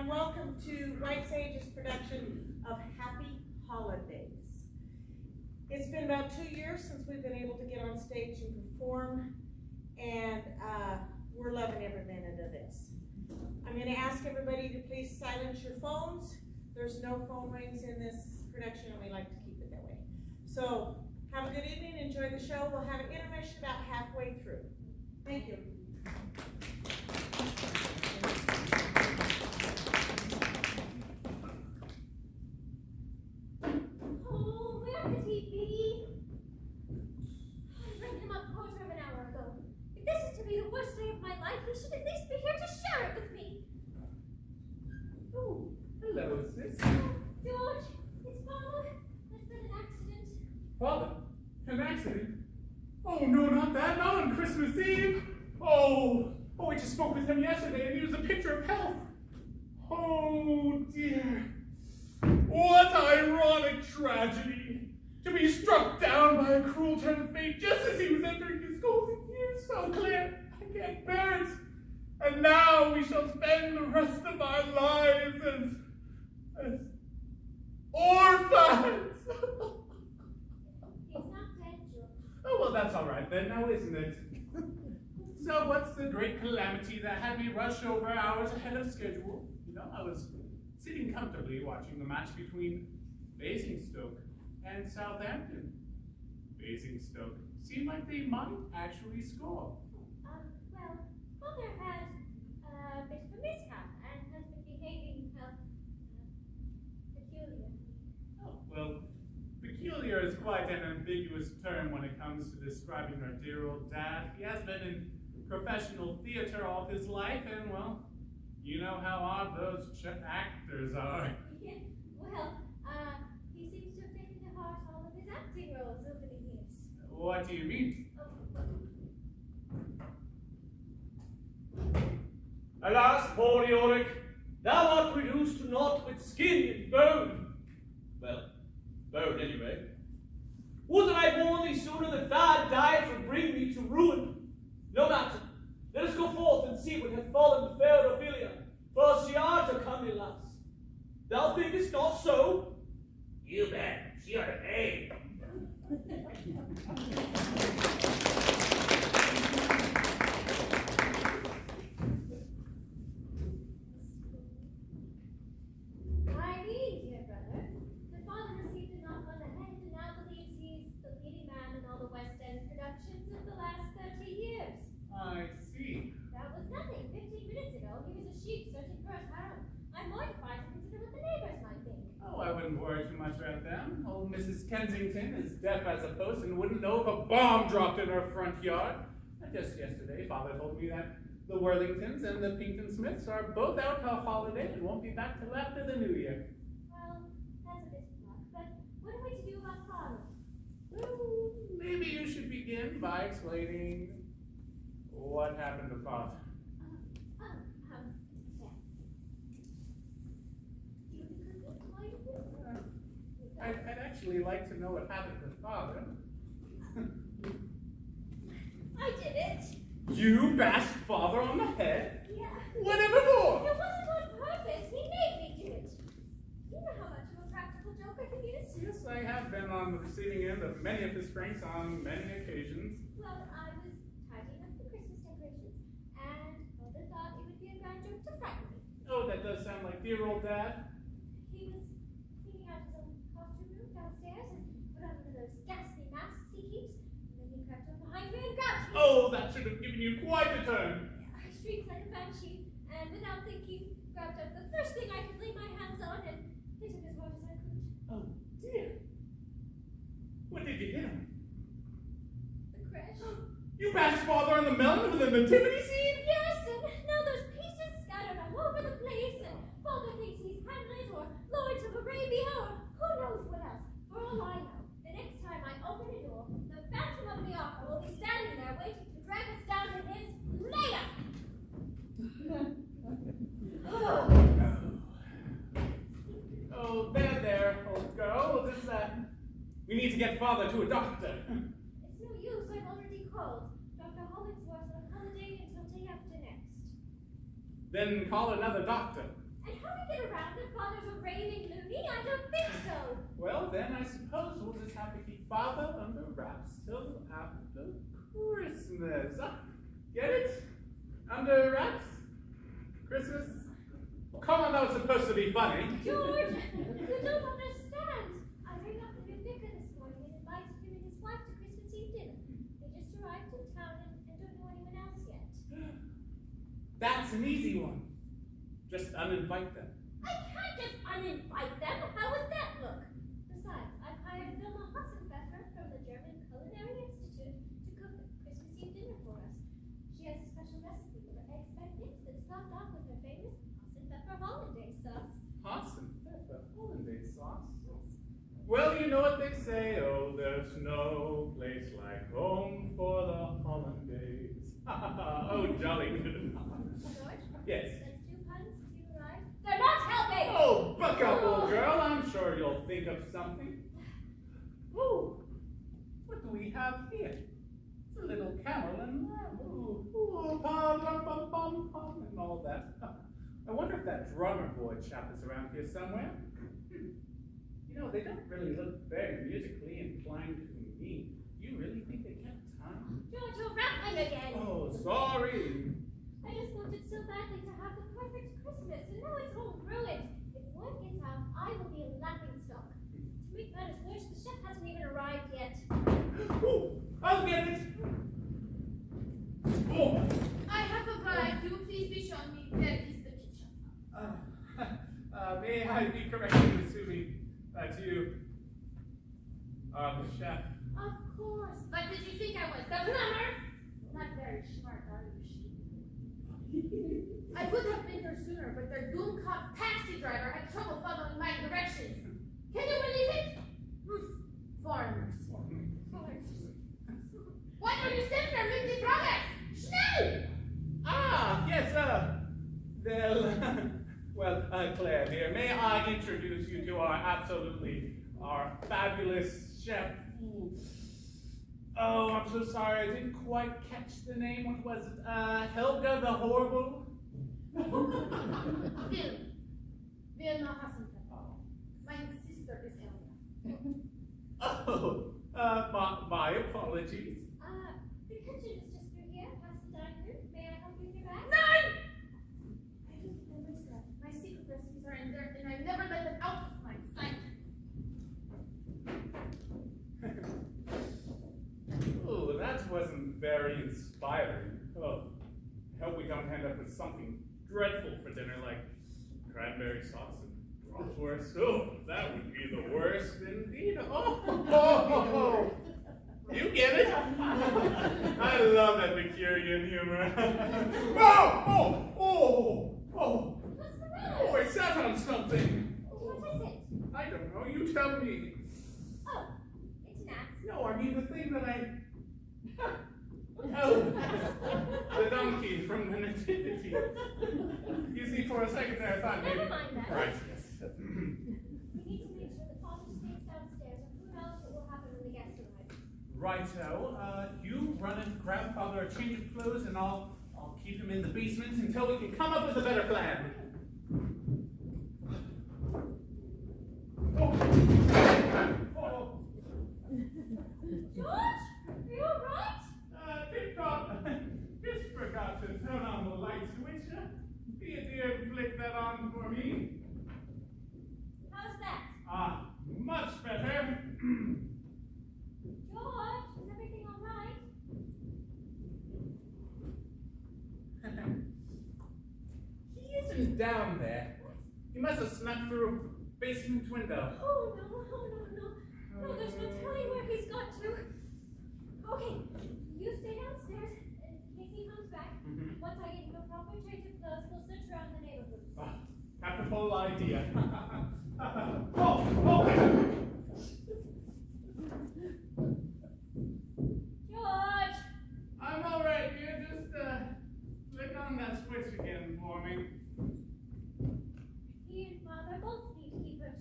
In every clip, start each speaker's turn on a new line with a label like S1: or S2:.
S1: and welcome to White Sage's production of Happy Hollandaise. It's been about 2 years since we've been able to get on stage and perform, and we're loving every minute of this. I'm going to ask everybody to please silence your phones. There's no phone rings in this production, and we like to keep it that way. So have a good evening, enjoy the show. We'll have an intermission about halfway through. Thank you.
S2: Oh, where could he be? I rang him up a quarter of an hour ago. If this is to be the worst day of my life, he should at least be here to share it with me.
S3: Oh, hello, sis.
S2: George, it's Father. There's been an accident.
S3: Father? An accident? Oh, no, not that. Not on Christmas Eve. Oh, I just spoke with him yesterday, and he was a picture of health. Oh, dear. What ironic tragedy. To be struck down by a cruel turn of fate just as he was entering his golden years. Oh, Claire, I can't bear it. And now we shall spend the rest of our lives as orphans.
S2: He's not dead, George.
S3: Oh, well, that's all right then, now isn't it? So what's the great calamity that had me rush over hours ahead of schedule? You know, I was sitting comfortably watching the match between Basingstoke and Southampton. Basingstoke seemed like they might actually score.
S2: Well, Father had a bit of a mishap and has been behaving, peculiar.
S3: Oh, well, peculiar is quite an ambiguous term when it comes to describing our dear old dad. He has been in professional theater all his life, and, well, you know how odd those actors are.
S2: Yeah, well, he seems to have taken to heart all of his acting roles over the years.
S3: What do you mean?
S4: Alas, poor Yorick, thou art reduced to naught but skin and bone. Well, bone anyway. Would that I warned thee sooner that bad diet would bring thee to ruin. No matter. Let us go forth and see what hath fallen to fair Ophelia, for she art a comely lass. Thou thinkest not so? You bet, she ought to pay.
S2: I mean, dear brother, the father received a knock on the head and now believes he's the leading man in all the West End productions of the last 30 years.
S3: I see.
S2: That was nothing. 15 minutes ago, he was a sheep searching for his harem. I'm mortified to consider what the neighbors might think.
S3: Oh, I wouldn't worry too much about them. Old Mrs. Kensington is deaf as a post and wouldn't know if a bomb dropped in her front yard. And just yesterday, Father told me that the Worthingtons and the Pinkton Smiths are both out on holiday and won't be back till after the New Year.
S2: Well, that's a bit of luck, but what are we to do about Father?
S3: Well, maybe you should begin by explaining what happened to Father.
S2: Yeah. Do you think I could explain it?
S3: I'd actually like to know what happened to Father.
S2: I did it.
S3: You bashed Father on the head?
S2: Yeah.
S3: Whatever for?
S2: It wasn't on purpose. He made me do it. You know how much of a practical joke I can use?
S3: Yes, I have been on the receiving end of many of his pranks on many occasions.
S2: Well, I was tidying up the Christmas decorations, and Mother thought it would be a grand joke to frighten me.
S3: Oh, that does sound like dear old Dad.
S2: He was cleaning out his own costume room downstairs and put on one of those ghastly masks he keeps, and then he crept up behind me and grabbed me.
S3: Oh, that should have given you quite a turn.
S2: I shrieked like a banshee, and without thinking, grabbed up the first thing I could lay my hands on and hit him as hard as I could.
S3: Oh, dear. What did you hit him?
S2: The crash.
S3: You bashed Father on the melon with a nativity scene?
S2: Yes, and now there's pieces scattered all over the place, and Father thinks he's Hamlet or Lawrence of Arabia or who knows what else. For all I know, the next time I open a door, the Phantom of the Opera will be standing there waiting to drag us down to his lair.
S3: Oh, there, old girl. We need to get Father to a doctor.
S2: It's no use, I've already called. Dr. Hollandaise on holiday until day after next.
S3: Then call another doctor.
S2: And how we get around that Father's a raving loony? I don't think so.
S3: Well, then I suppose we'll just have to keep Father under wraps till after Christmas. Get it? Under wraps? Christmas? Come on, that was supposed to be funny.
S2: George, you don't understand. I rang up the Winnemucca this morning and invited him and his wife to Christmas Eve dinner. They just arrived in town and don't know anyone else yet.
S3: That's an easy one. Just uninvite them.
S2: I can't just uninvite them. How would that look? Besides, I've hired Wilma Hassenpfeffer from the German Culinary Institute to cook Christmas Eve dinner for us. She has a special recipe for eggs Benedict that's topped off with her famous Hassenpfeffer Hollandaise sauce.
S3: Hassenpfeffer Hollandaise sauce? Well, you know what they say, oh, there's no place like home for the Hollandaise. Oh, jolly good.
S2: George?
S3: Yes.
S2: That's 2 puns, 2 right? They're not helping!
S3: Oh, buck up, old girl. I'm sure you'll think of something. Ooh, what do we have here? It's a little camel and lamb. Ooh, pum, pum, pum, pum, pum, and all that. I wonder if that drummer boy chap is around here somewhere. You know, they don't really look very musically inclined to me. You really think they kept time?
S2: George, you're rattling again!
S3: Oh, sorry.
S2: I just wanted so badly to have the perfect Christmas, and now it's all ruined. If word gets out, I will be a laughingstock. To make matters worse, the chef hasn't even arrived yet.
S3: Ooh, I'll get it. Oh.
S5: I have arrived. You please be shown me where is the kitchen.
S3: May I be correctly assuming that you are the chef?
S5: Of course. But did you think I was the plumber? Not very smart, are you, she? I would have been here sooner, but their doom-cock taxi driver had trouble following my directions. Can you believe it? Foreigners. Why don't you send her with the products? Schnell!
S3: Ah, yes, well, Claire dear, may I introduce you to our fabulous chef? Oh, I'm so sorry, I didn't quite catch the name. What was it? Helga the Horrible?
S5: Wilma Hassenpfeffer. My sister is Helga.
S3: Oh, my apologies.
S2: The kitchen is just through here, past the dining room. May I help you with your bag?
S5: Nine! I didn't notice that. My secret recipes are in there, and I've never let them out of my sight.
S3: Oh, that wasn't very inspiring. Oh, I hope we don't end up with something dreadful for dinner, like cranberry sauce and bratwurst. Oh, that would be the worst indeed. Oh, you get it? I love Epicurean humor. Oh!
S2: What's the matter?
S3: Oh, I sat on something.
S2: What is it?
S3: I don't know. You tell me.
S2: Oh, it's gnats.
S3: No, I mean the thing that I... Oh, the donkey from the Nativity. You see, for a second there, I thought maybe...
S2: Never mind that.
S3: Right, yes.
S2: We need to make sure that Father stays downstairs, and who knows what will happen when the guests arrive.
S3: Righto. You run and grab Father a change of clothes, and I'll keep him in the basement until we can come up with a better plan. Oh.
S2: George, are you all right?
S3: Just forgot to turn on the light switch. Be a dear and flick that on for me.
S2: How's that?
S3: Ah, much better.
S2: George, is everything all right?
S3: He isn't down there. He must have snuck through a basement window.
S2: Oh, no. No, there's no telling where he's got to. Okay, you stay downstairs in case he comes back. Once I get him a proper change of clothes, we'll search around the neighborhood.
S3: Capital idea.
S2: George!
S3: I'm all right, dear. Just flick on that switch again for me.
S2: He and Father both need keepers.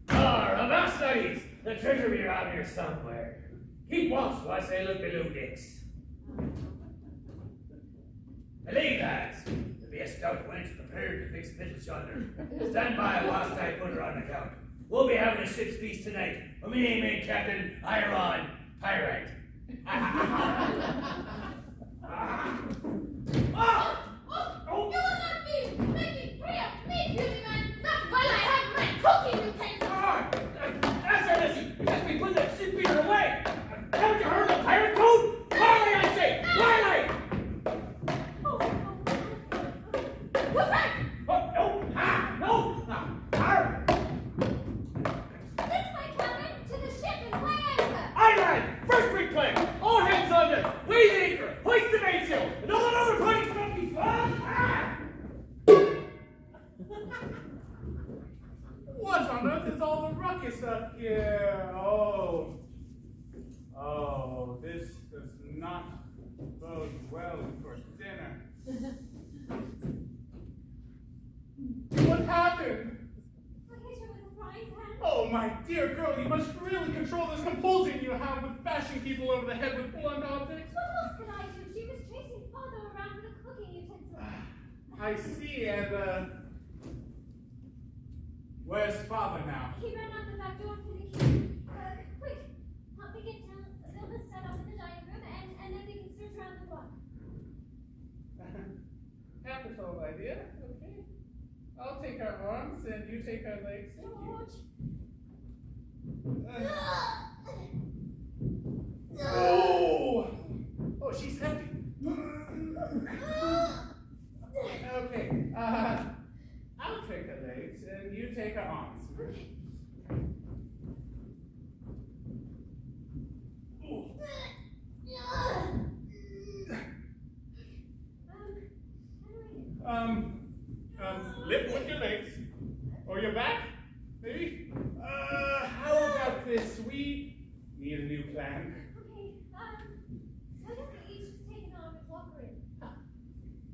S4: Avast! The treasure be around here somewhere. Keep watch while I say look below dicks.
S6: Belay, lads. There'll be a stout wench prepared to fix fiddles yonder. Stand by whilst I put her on account. We'll be having a ship's feast tonight. Well, me name ain't Captain Iron Pyrite.
S5: You will not be making free of me, beauty man, not while I have my cooking utensils.
S4: That's our listen. Because we put that shit beater away. Haven't you heard the pirate code? Parlay, I say! Parlay!
S5: What's that?
S4: Oh, no! Ha! No! Arr!
S2: Lift my cabin to the ship and weigh anchor.
S4: Aye, lad! First brig plank! All hands on deck! Weigh the anchor! Hoist the mainsail! And all that other party come up these swans! Ah!
S3: What on earth is all the ruckus up here? Oh, this does not bode well for dinner. What happened?
S2: I hit her with a frying pan.
S3: Oh, my dear girl, you must really control this compulsion you have with bashing people over the head with blunt objects.
S2: What else could I do? She was chasing father around with a cooking utensil.
S3: I see, and, where's father now?
S2: He ran out the back door through the kitchen. Quick, help me get down. Silva's set up in the dining room, and then we can search around the block.
S3: Capital idea, okay. I'll take her arms and you take her legs. Thank you. Oh! Oh, she's heavy. Okay, I'll take her legs and you take her arms. Ooh. Lift with your legs. Or your back, maybe? How about this? We need a new plan.
S2: Okay, why don't we each just take an arm and walk her in?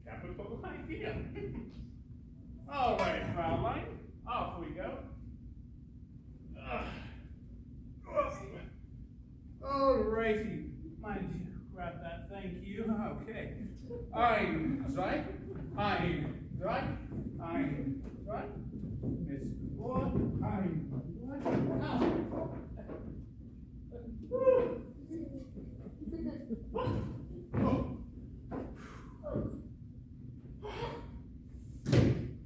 S3: Capital idea. All right, Fraulein. Off we go. All righty. Mind you, grab that. Thank you. Okay. Ein, right? Ein, right? Ein, right? Miss four. Ein, right? Now. Oh.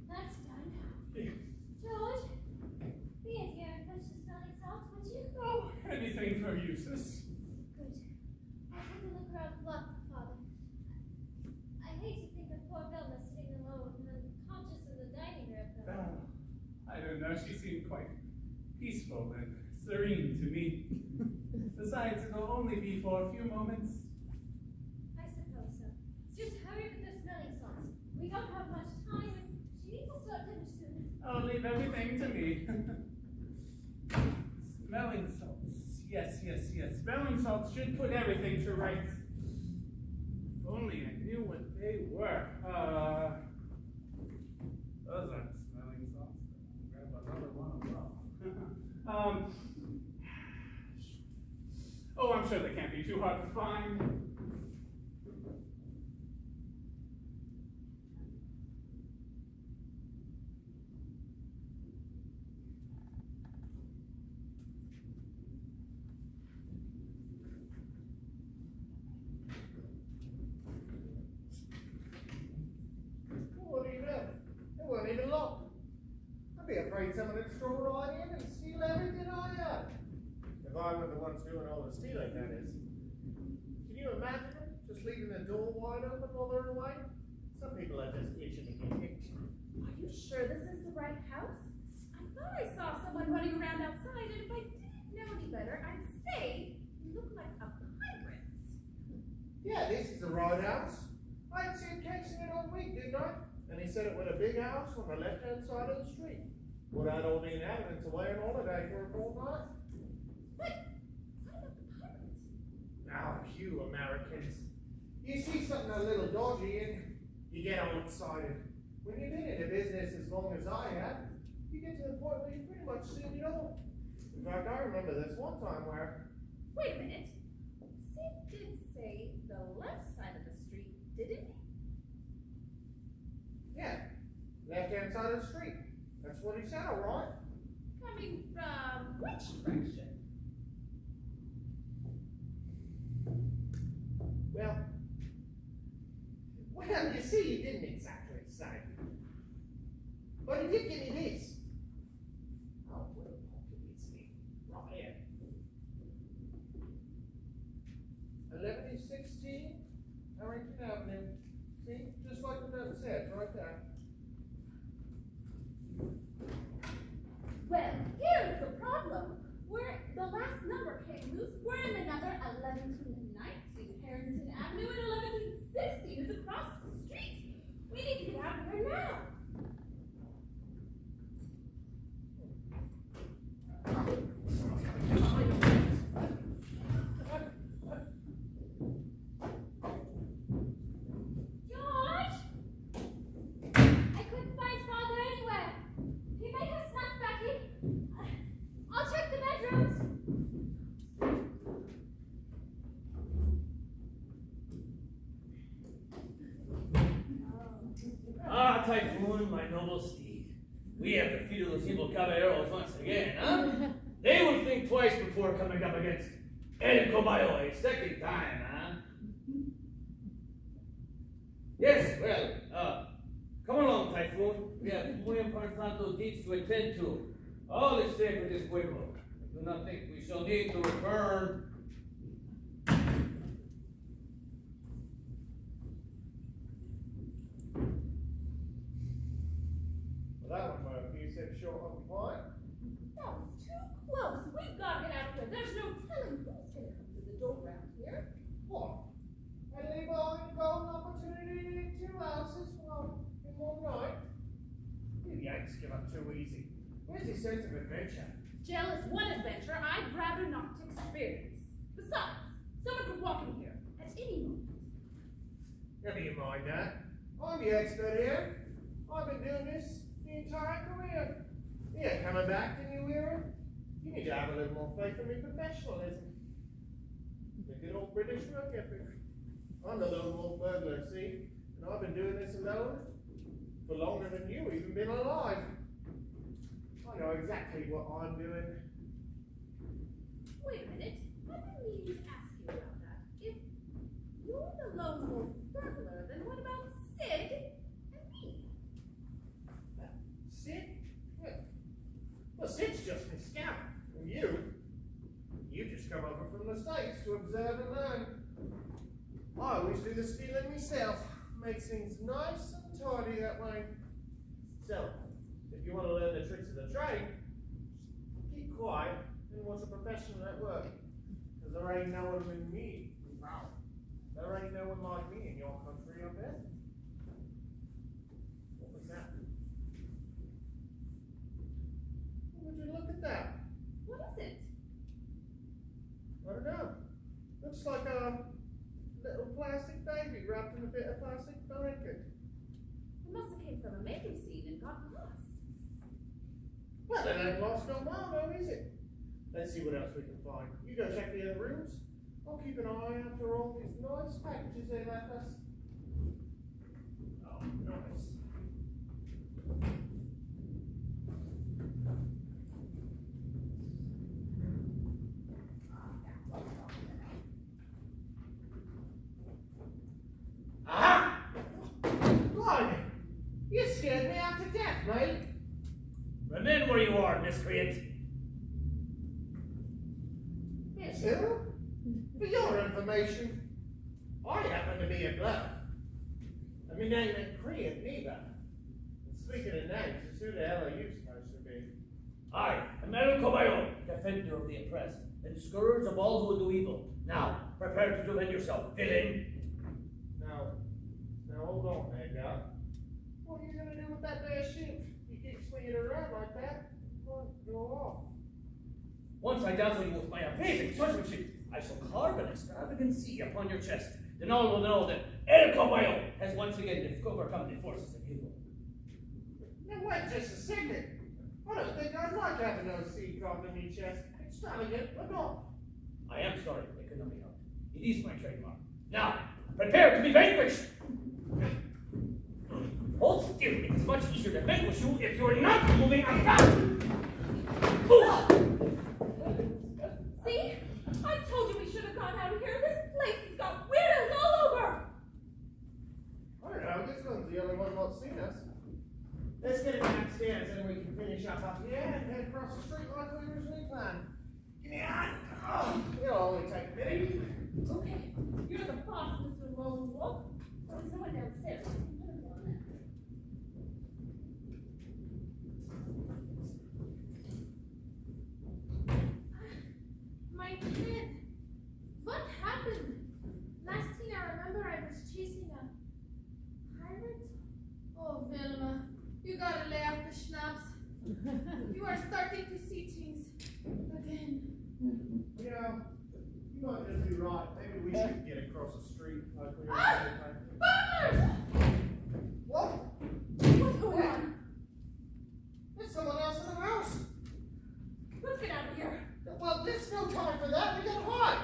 S2: That's done. George, be in here and fetch the smelling salts, would you?
S3: Oh, anything for Eustace.
S2: Good. I'll take a look around the block, Father. I hate to think of poor Velma sitting alone and unconscious in the dining room, though.
S3: I don't know, she seemed quite peaceful and serene to me. Besides, it'll only be for a few moments.
S2: I suppose so. Just hurry with the smelling salts. We don't have much time, and she needs to start dinner soon.
S3: I'll leave everything to me. Smelling salts. Yes. Smelling salts should put everything to rights. If only I knew what they were. Those aren't smelling salts. I'll grab another one as well. Oh, I'm sure they can't be too hard to find.
S7: What do you know? It wasn't even locked. I'd be afraid someone would stroll right in and steal everything I had. If I were the ones doing all the stealing, that is. Can you imagine them just leaving the door wide open while they're away? Some people are just itching to get kicked.
S8: Are you sure this is the right house? I thought I saw someone running around outside, and if I didn't know any better, I'd say you look like a pirate.
S7: Yeah, this is the right house. I had seen casing it all week, didn't I? And he said it was a big house on the left-hand side of the street. Well, that all the inhabitants away on holiday for a fortnight.
S8: But I'm a pirate.
S7: Now, you Americans, you see something a little dodgy and you get all excited. When you've been in the business as long as I have, you get to the point where you've pretty much seen it all. In fact, I remember this one time where...
S8: Wait a minute. Sid did say the left side of the street, didn't he?
S7: side of the street. That's what he said, all right?
S8: Coming from which direction?
S7: Well, you see, he didn't exactly say. But he did give me this. Oh, well, it's me. Right here. 1116 Harrington Avenue. See? Just like the note says, right there.
S8: Well, here's the problem. The last number came loose. We're in another 1119 Harrington Avenue, and 1116 is across the street. We need to get out of here now.
S2: George! I couldn't find Father anywhere. He may have snuck back in. I'll check the bedrooms.
S4: Ah, Typhoon, my noble steed. We have defeated those evil caballeros once again, huh? They will think twice before coming up against El Cobayo a second time, huh? Yes, well, come along, Typhoon. We have muy importante deeds to attend to. All is safe with this pueblo. I do not think we shall need to return.
S7: Well, that one might be said short on point.
S8: That was too close. We've got to get out of here. There's no telling who's going to come through the door around here.
S7: What? And leave all the golden opportunity to eat 2 houses in one night? You Yanks give up too easy. Where's your sense of adventure?
S8: Jail is one adventure I'd rather not experience. Besides, someone could walk in here at any moment.
S7: Never you mind that. I'm the expert here. I've been doing this the entire career. Yeah, coming back to New Era. You need to have a little more faith in me professionalism. The good old British work ethic. I'm the lone wolf burglar, see? And I've been doing this alone for longer than you even been alive. I know exactly what I'm doing.
S8: Wait a minute. I've been meaning to ask you about that. If you're the lone wolf burglar, then what about Sid and me?
S7: Sid? Well, Sid's just my scout. And you just come over from the States to observe and learn. I always do the stealing myself. Makes things nice and tidy that way. So, if you want to learn the tricks of the trade, keep quiet and watch a professional at work. Because there ain't no one in me. Wow. There ain't no one like me in your country, I bet. What was that? Would you look at that?
S8: What is it?
S7: I don't know. Looks like a little plastic baby wrapped in a bit of plastic blanket.
S8: It must have came from a making scene and got lost.
S7: Well, it ain't lost no more, though, is it? Let's see what else we can find. You go check the other rooms. I'll keep an eye out for all these nice packages they left us. Oh, nice.
S4: Aha!
S7: Blimey! You scared me out to death, mate.
S4: Remain where you are, miscreant.
S7: Yes, sir. For your information, I happen to be a glove. And my name ain't Korean neither. And speaking of names, who the hell are you supposed to be?
S4: I am El Cobayo, defender of the oppressed, and scourge of all who do evil. Now, prepare to defend yourself, villain.
S7: Now hold on there, Doc. What are you gonna do with that there ship? You keep swinging around like that, it won't go off.
S4: Once I dazzle you with my amazing swordsmanship, I shall carve an extravagant C upon your chest. Then all will know that El Cobayo has once again overcome the forces of evil.
S7: Now wait just a second. I don't think I'd like having no sea carved in my chest. Extravagant or not.
S4: I am sorry, it could not be helped. It is my trademark. Now, prepare to be vanquished! Hold still, It's much easier to make with you if you're not moving about.
S8: See? I told you we should have gone out of here. This place has got weirdos all over.
S7: I don't know, this one's the only one that's seen us. Let's get it downstairs and we can finish up here and head across the street like we originally planned. Give me a hand. Oh, it'll only take a minute.
S8: Okay, you're the boss, Mr. Lone Wolf. There's no one downstairs. Put him down there.
S5: My head. What happened? Last thing I remember, I was chasing a pirate. Oh, Vilma, you gotta lay off the schnapps. You are starting to see things again.
S7: You know, you might just be right. Maybe we should get across the street like we originally planned.
S5: Butlers!
S7: What?
S8: What's going on?
S7: There's someone else in the house.
S8: Let's get out of here.
S7: Well, there's no time for that. We gotta hide.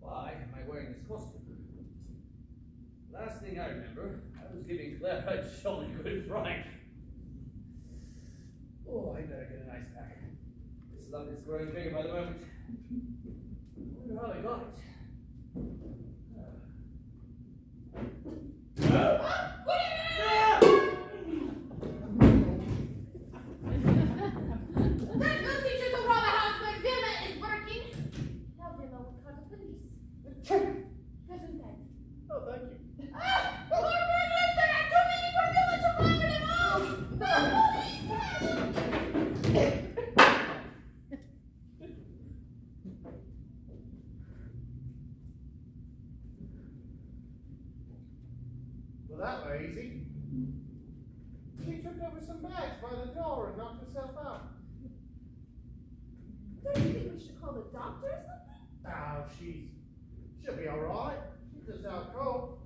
S4: Why am I wearing this costume? Last thing I remember, I was giving Claire a jolly good fright. Oh, I better get an ice pack. This lump is growing bigger by the moment. I wonder how I got it.
S5: That will teach you to rob a house when Vilma is working. Now Vilma will call the police. Doesn't that?
S7: Oh, thank you.
S5: More burglars! There are too many for Vilma to monitor them all! The police!
S7: Well, that was easy. She tripped over some bags by the door and knocked herself out.
S8: Don't you think we should call the doctor or something?
S7: Oh, she'll be alright. She's just out cold.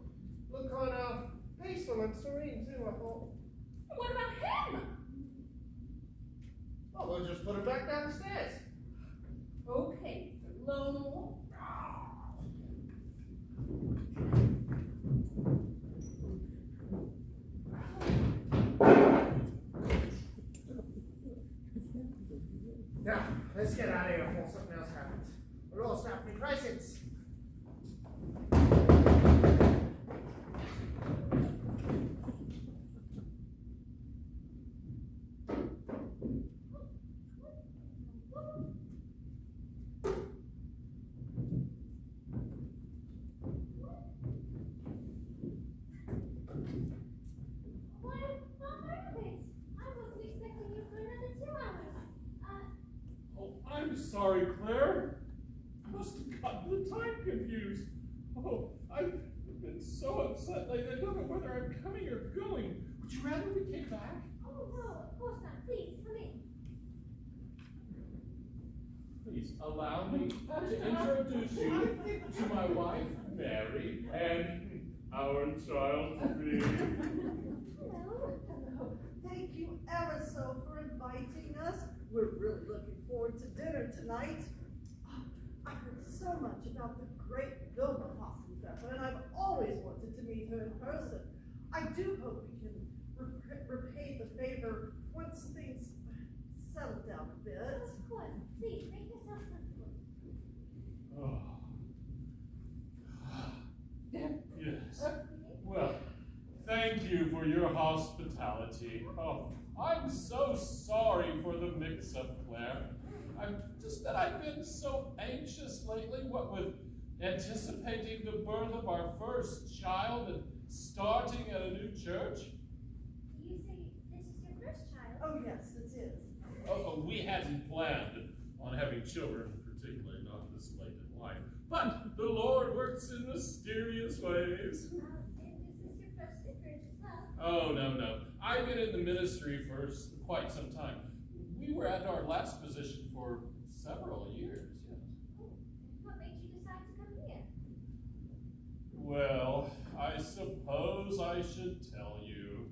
S7: Look kind of peaceful and serene, too, I thought.
S8: What about him?
S7: Well, we'll just put her back down the stairs.
S8: Okay, Mr. Lone Wolf.
S7: Now, let's get out of here before something else happens. We're all stopping crisis.
S2: Why, Hollandaise, I wasn't expecting you for another 2 hours.
S3: Oh, I'm sorry, Claire. I must have gotten the time confused. Oh, I've been so upset lately. I don't know whether I'm coming or going. Would you rather we came back?
S2: Oh, no, of course not. Please, come in.
S3: Please allow me to introduce you to my wife, Mary, and our child, Bree.
S2: Hello.
S9: Hello. Thank you ever so for inviting us. We're really looking forward to dinner tonight. Oh, I heard so much about the great Vilma Hassenpfeffer, and I've always wanted to meet her in person. I do hope we can repay the favor once things settle down a bit.
S2: Of course. Please, make yourself comfortable.
S3: Oh. Yes. Well, thank you for your hospitality. Oh, I'm so sorry for the mix-up, Claire. I've been so anxious lately, what with anticipating the birth of our first child and starting at a new church.
S2: You say this is your first child?
S9: Oh, yes, it is.
S3: Oh, we hadn't planned on having children, particularly not this late in life. But the Lord works in mysterious ways.
S2: And this is your first vicarage as well.
S3: Oh, no. I've been in the ministry for quite some time. We were at our last position for several years, yes.
S2: Oh, and what made you decide to come here?
S3: Well, I suppose I should tell you.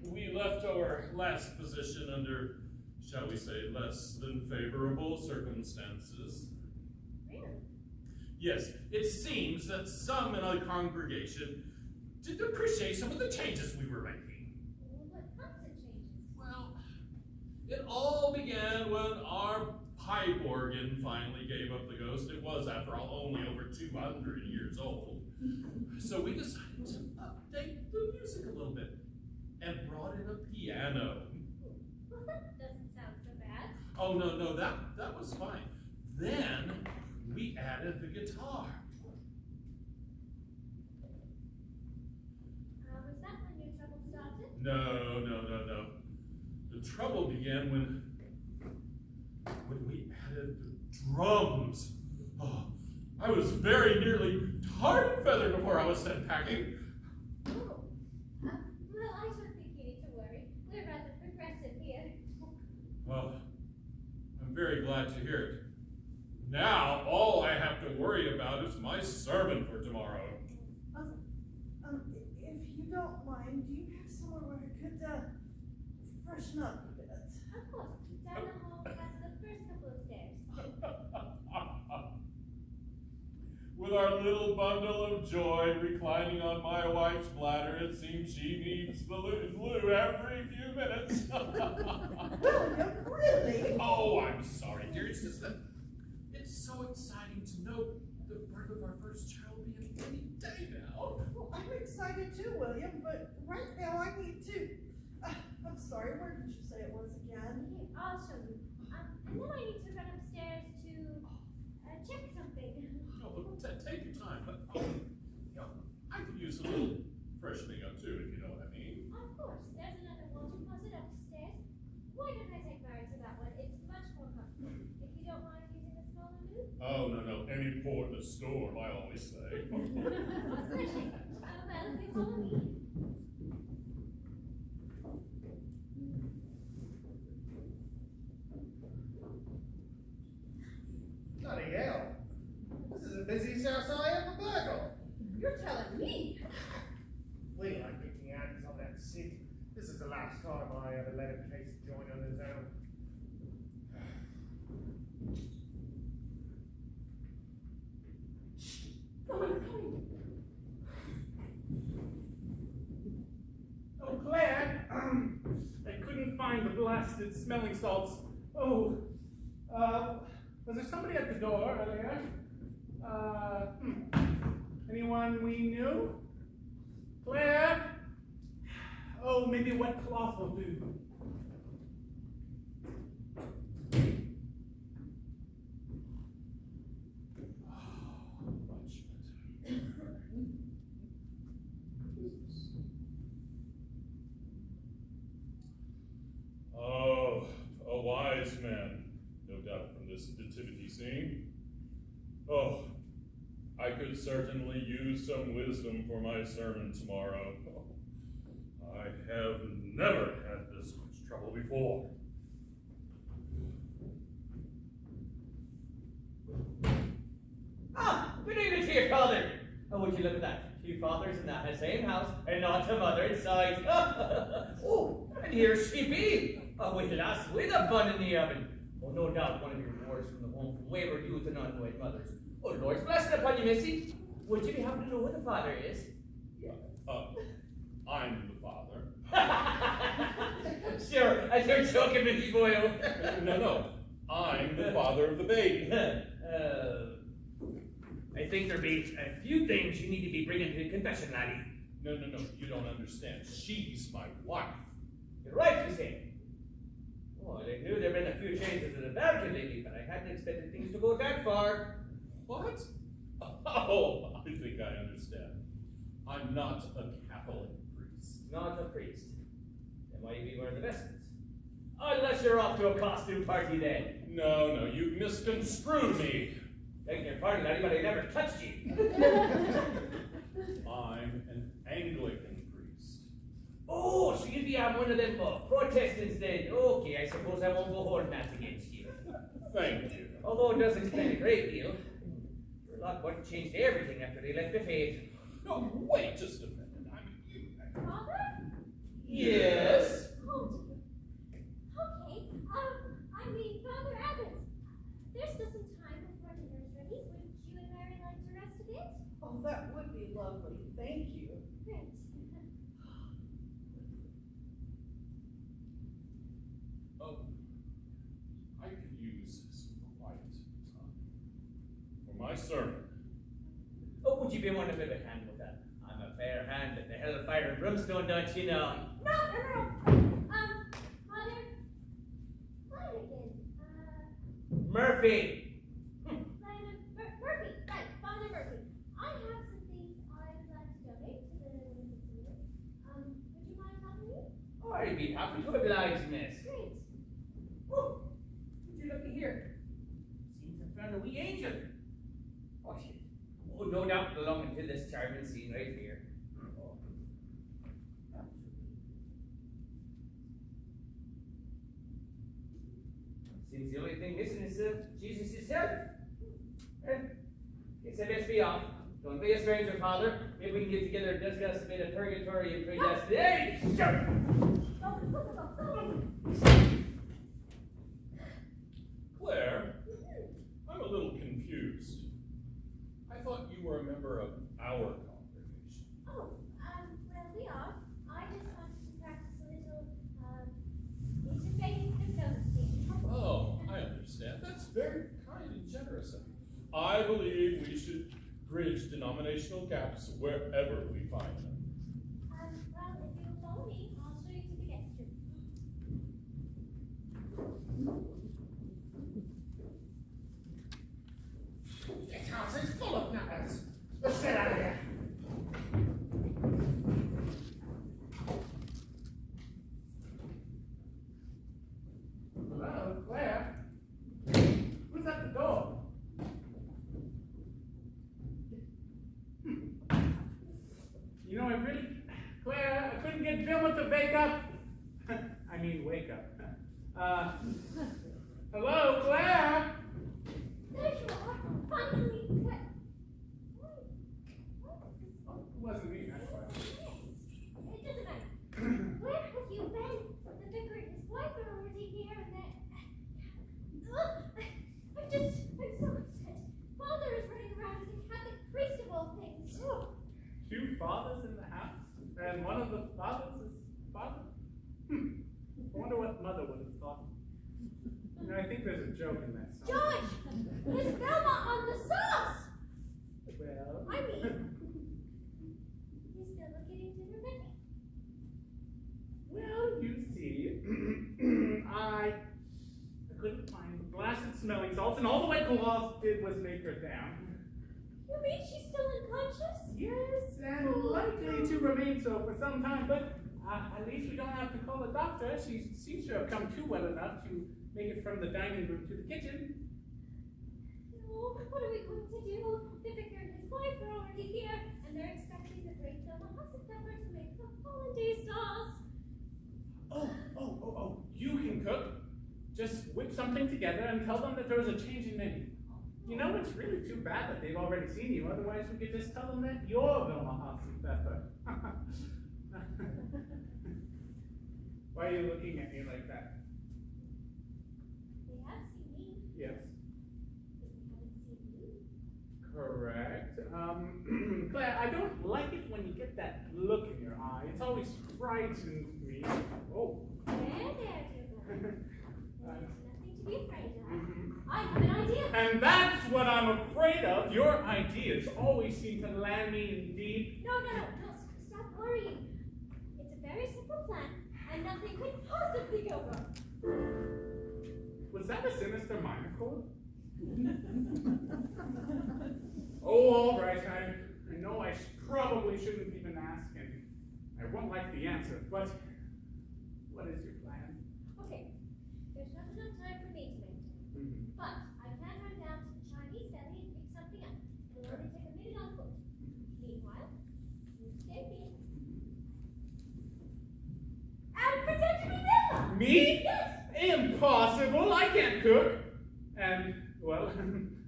S3: We left our
S10: class position under, shall we say, less than favorable circumstances.
S2: Really?
S10: Yes, it seems that some in our congregation didn't appreciate some of the changes we were making.
S2: Well, what kinds of changes?
S10: Well, it all began when our pipe organ finally gave up the ghost. It was, after all, only over 200 years old. So we decided to update the music a little bit and brought in a piano.
S2: Well, that doesn't sound so bad.
S10: Oh, no, that was fine. Then we added the guitar.
S2: Was that when your trouble started?
S10: No. The trouble began when we added the drums. Oh, I was very nearly tarred and feathered before I was sent packing.
S2: Oh. Well, I don't think you need to worry. We're rather progressive here.
S10: Well, I'm very glad to hear it. Now, all I have to worry about is my sermon for tomorrow.
S9: If you don't mind, do you have somewhere where I could, freshen up a bit?
S2: Of course. Down the hall past the first couple of stairs.
S10: With our little bundle of joy reclining on my wife's bladder, it seems she needs glue every few minutes.
S9: William, really?
S10: Oh, I'm sorry, dear. It's just that it's so exciting to know the birth of our first child will be any day now.
S9: Well, I'm excited too, William, but right now I need to. I'm sorry, where did you say it was again?
S2: Here, I'll show you. And then I need to run upstairs to check something.
S10: No, but take your time. But I could use a little freshening up too, if you know what I mean.
S2: Of course, there's another water closet upstairs. Why don't I take Mary to that one? It's much more comfortable. If you don't mind using the smaller booth.
S10: Oh, no. Any port in the storm, I always say.
S2: Especially. Well, if you follow me.
S7: Bloody hell. This is the busiest house I ever burgled.
S8: You're telling me?
S7: We like kicking hands on that seat. This is the last time I ever let him case join on his own.
S8: Someone's coming.
S3: Oh, Claire, I couldn't find the blasted smelling salts. Oh, was there somebody at the door earlier? Anyone we knew? Claire? Oh, maybe a wet cloth will do.
S10: Much better. Oh, a wise man, no doubt from this nativity scene. Oh, I could certainly use some wisdom for my sermon tomorrow. I have never had this much trouble before.
S4: Ah, good evening to your father. Oh, would you look at that? Two fathers in that same house, and not a mother inside. Oh, and here's she be. A wee lass with a bun in the oven. Oh, no doubt one of your wars from the home from wayward youth and unwed mothers. Oh, Lord's blessing upon you, missy. Would you happen to know who the father is?
S10: I'm the father.
S4: Sure, as you're joking with me, boyo.
S10: No. I'm the father of the baby.
S6: I think there be a few things you need to be bringing to confession, laddie.
S10: No, you don't understand. She's my wife.
S4: You're right, you say. Oh, I knew there'd been a few changes in the Vatican lately, but I hadn't expected things to go that far.
S10: What? Oh, I think I understand. I'm not a Catholic priest.
S4: Not a priest. Then why you be wearing the vestments? Unless you're off to a costume party then.
S10: No, you misconstrued me.
S4: Begging your pardon, laddie, but I never touched you.
S10: I'm an Anglican priest.
S4: Oh, so you'd be on one of them Protestants then. Okay, I suppose I won't go holding that against you.
S10: Thank you.
S4: Although it does explain a great deal. Your lot what changed everything after they left the faith.
S10: No, wait just a minute.
S2: Father?
S4: Yes?
S2: Oh,
S9: Oh, that would be lovely. Thank you.
S2: Great.
S10: Oh, I could use some quiet time for my sermon.
S4: Oh, would you be one to bit of a hand with that? I'm a fair hand at the hellfire and brimstone, don't you know?
S2: No. Father, what again?
S4: Murphy!
S2: Murphy, right, Father Murphy. I have some things I would like to donate to the Women's Museum. Would you mind helping me?
S4: Oh, I'd be happy to oblige, miss.
S2: Great.
S4: Oh, would you look here? Seems I found a wee angel. Oh, shit. Oh, no doubt belonging to this charming scene right here. Oh. Seems the only thing missing is Jesus himself. Guess I best be off. Don't be a stranger, Father. Maybe we can get together and discuss a bit of purgatory and predestination.
S10: Claire, I'm a little confused. I thought you were a member of our congregation.
S2: Oh, well, we are. I just wanted to practice a little, interfaith diplomacy.
S10: Oh, I understand. That's very kind and generous of you. I believe we should bridge denominational gaps wherever we find them.
S2: Well, if you'll follow me, I'll show you to the guest room.
S7: This house is full of nutters. Let's get out of here. Hello, Claire? Who's at the door?
S3: You know, Claire, I couldn't get Vilma to wake up. Wake up. Hello, Claire?
S2: There you are, finally. What?
S3: Oh, it wasn't me, that's why.
S2: It doesn't matter. Where have you been? The vicar and his wife are already here, and they're... I'm so upset. Father is running around as a Catholic priest of all things.
S3: Two fathers in the house, and one of the fathers is father? I wonder what mother would have thought. You know, I think there's a joke in that song.
S2: George! There's Velma on the sauce!
S3: Well...
S2: I mean... You still not getting dinner ready?
S3: Well, you see, I couldn't find the blasted smelling salts, and all the white gloss did was make her down.
S2: You mean she's still unconscious?
S3: Yes, and likely to remain so for some time, but at least we don't have to call a doctor. She seems to have come to well enough to make it from the dining room to the kitchen.
S2: Oh, what are we going to do? The vicar and his wife are already here, and they're expecting the great Winnemucca to make the Hollandaise sauce.
S3: Oh, you can cook. Just whip something together and tell them that there was a change in menu. You know, it's really too bad that they've already seen you, otherwise we could just tell them that you're Vilma Pfeffer. Why are you looking at me like that?
S2: They have seen me,
S3: Yes.
S2: but they haven't seen you.
S3: Correct. Claire, I don't like it when you get that look in your eye. It's always frightens me. Oh.
S2: There, dear brother. There's nothing to be afraid of.
S3: Mhm.
S2: I have an idea.
S3: And that's what I'm afraid of. Your ideas always seem to land me in deep.
S2: No, stop worrying. It's a very simple plan, and nothing could possibly go wrong.
S3: Was that a sinister minor chord? Oh, all right. I know I probably shouldn't even ask, and I won't like the answer, but what is your plan?
S2: Okay, there's not enough time for me to maintain, but I can run down to the Chinese deli and pick something up. It'll only take a minute on foot. Meanwhile, you stay here. And pretend to be Vilma!
S3: Me?
S2: Yes!
S3: Impossible! I can't cook. And, well,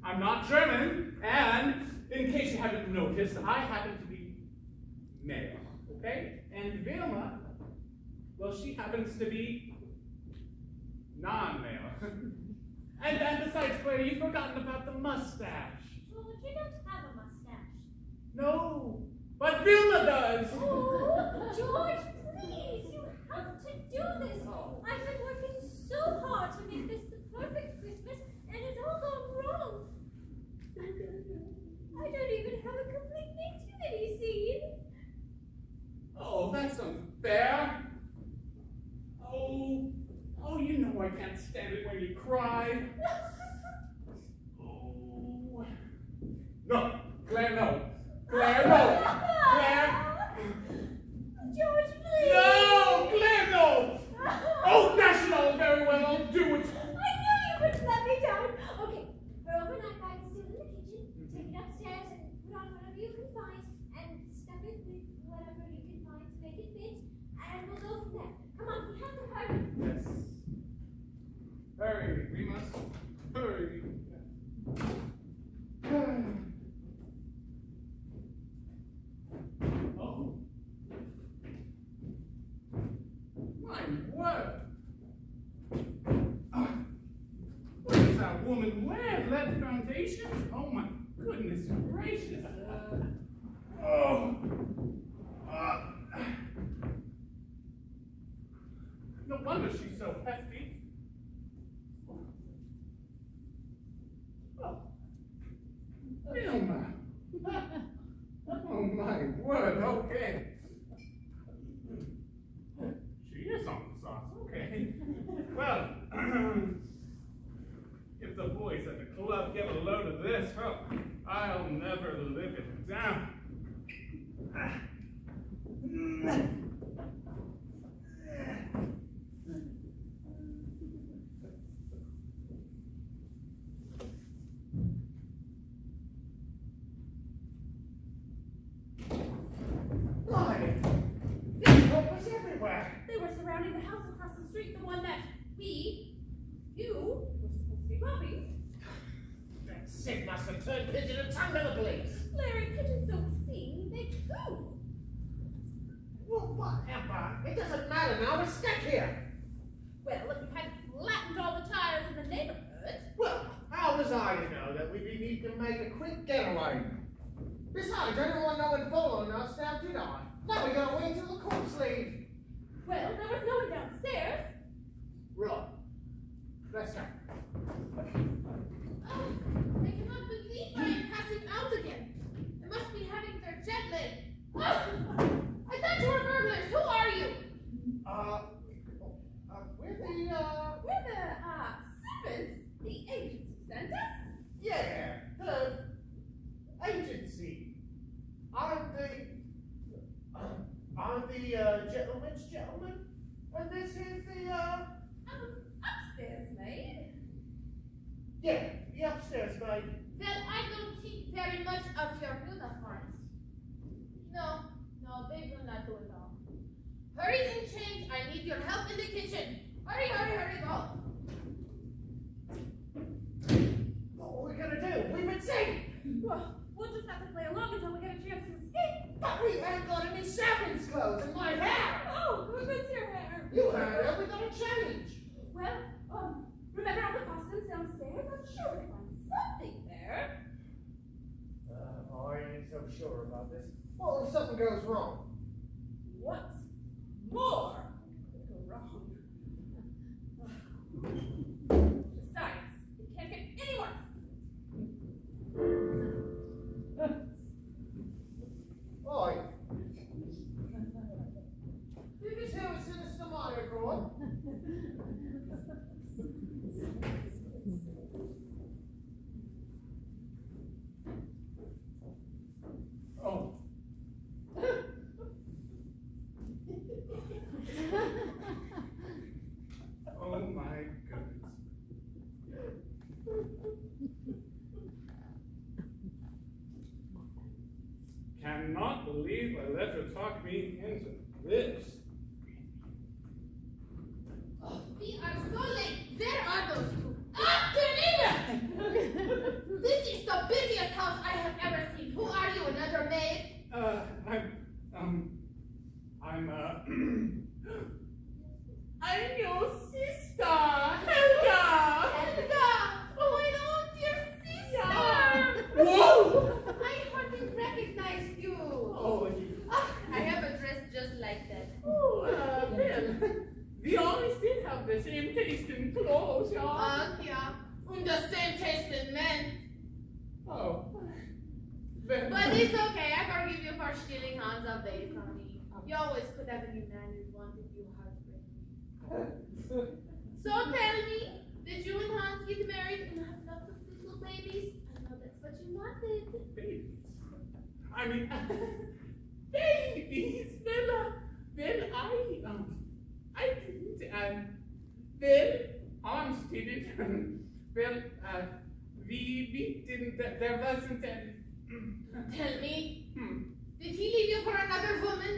S3: I'm not German. And, in case you haven't noticed, I happen to be male. Okay? And Vilma, well, she happens to be non-male. and besides, Claire, you've forgotten about the mustache.
S2: Well, but you don't have a mustache.
S3: No, what Vilma does.
S2: Oh, George, please, you have to do this. I've been working so hard to make this the perfect Christmas, and it's all gone wrong. I don't even have a complete nativity scene.
S3: Oh, that's unfair. Oh, you know I can't stand it when you cry. Oh. No, Claire, no. Claire, no. Claire.
S2: George, please.
S3: No, Claire, no. Oh, dash it all very well. I'll do it.
S2: I knew you wouldn't let me down. Okay, her overnight bag is still in the kitchen. Take it upstairs and put on whatever you can find and stuff it with whatever you can find to make it fit. And we'll go from there. Come on, we have to hurry.
S3: Yes. Hurry, we must hurry. Oh. My word. What does that woman wear? Lead foundation? Oh my goodness gracious. Oh. No wonder she's so hefty. Oh. Vilma. Oh my word, okay. She is on the sauce, okay. Well, if the boys at the club get a load of this, oh, I'll never live it down. Why? These ropers everywhere.
S8: They were surrounding the house across the street, the one that you were supposed to be robbing.
S7: That sick must have turned pigeon and tongue to the police.
S8: Larry, pigeons don't sing, they go.
S7: Well, whatever. It doesn't matter now. We're stuck here.
S8: Well, if you hadn't flattened all the tires in the neighborhood.
S7: Well, how was I to know that we need to make a quick getaway? Besides, I didn't want no one following us now, did I? Now we gotta wait till the courts leave.
S8: Well, there was no one downstairs.
S7: Right. Let's go.
S5: I cannot believe I am passing out again. They must be having their jet lag. I thought you were burglars. Who are you?
S8: We're the servants. The agents sent us.
S7: Yeah, the agency. I'm the gentleman's gentleman, and this is the
S8: Upstairs maid.
S7: yeah, the upstairs maid.
S5: Well, I don't think very much of your uniforms. No, they will not do it all. Hurry and change. I need your help in the kitchen. Hurry, go.
S7: What are we gonna do? We've been seen.
S8: Well, we'll just have to play along until we get a chance to escape.
S7: But we ain't got any servants' clothes in my hair.
S8: Oh, goodness, your hair.
S7: You had it. We gotta change.
S8: Well, remember all the costumes downstairs? I'm sure we find something there.
S7: I ain't so sure about this. Well, if something goes wrong.
S8: What more could go wrong? Besides, it can't get any worse.
S7: Oi. Did you hear a sinister monitor going?
S3: Oh. Oh my goodness. Cannot believe I let her talk me into this.
S5: We are so late. Where are those two? Ah, they're neighbor! This is the busiest house I have ever seen. Who are you, another maid?
S3: I'm your sister, Helga!
S5: Helga! Oh, my own dear sister!
S3: Whoa!
S5: I hardly recognized you.
S3: Oh, you in clothes, yeah.
S5: Yeah. And the same taste in men.
S3: Oh. Then.
S5: But it's okay. I forgive you for stealing Hans away from me. You always put that in your man you wanted you heartbreak. So tell me, did you and Hans get married and have lots of little babies? I know that's what you wanted.
S3: Babies? I mean, babies? Well, I didn't, well, Hans did it. Well, we didn't, there wasn't any.
S5: Tell me, did he leave you for another woman?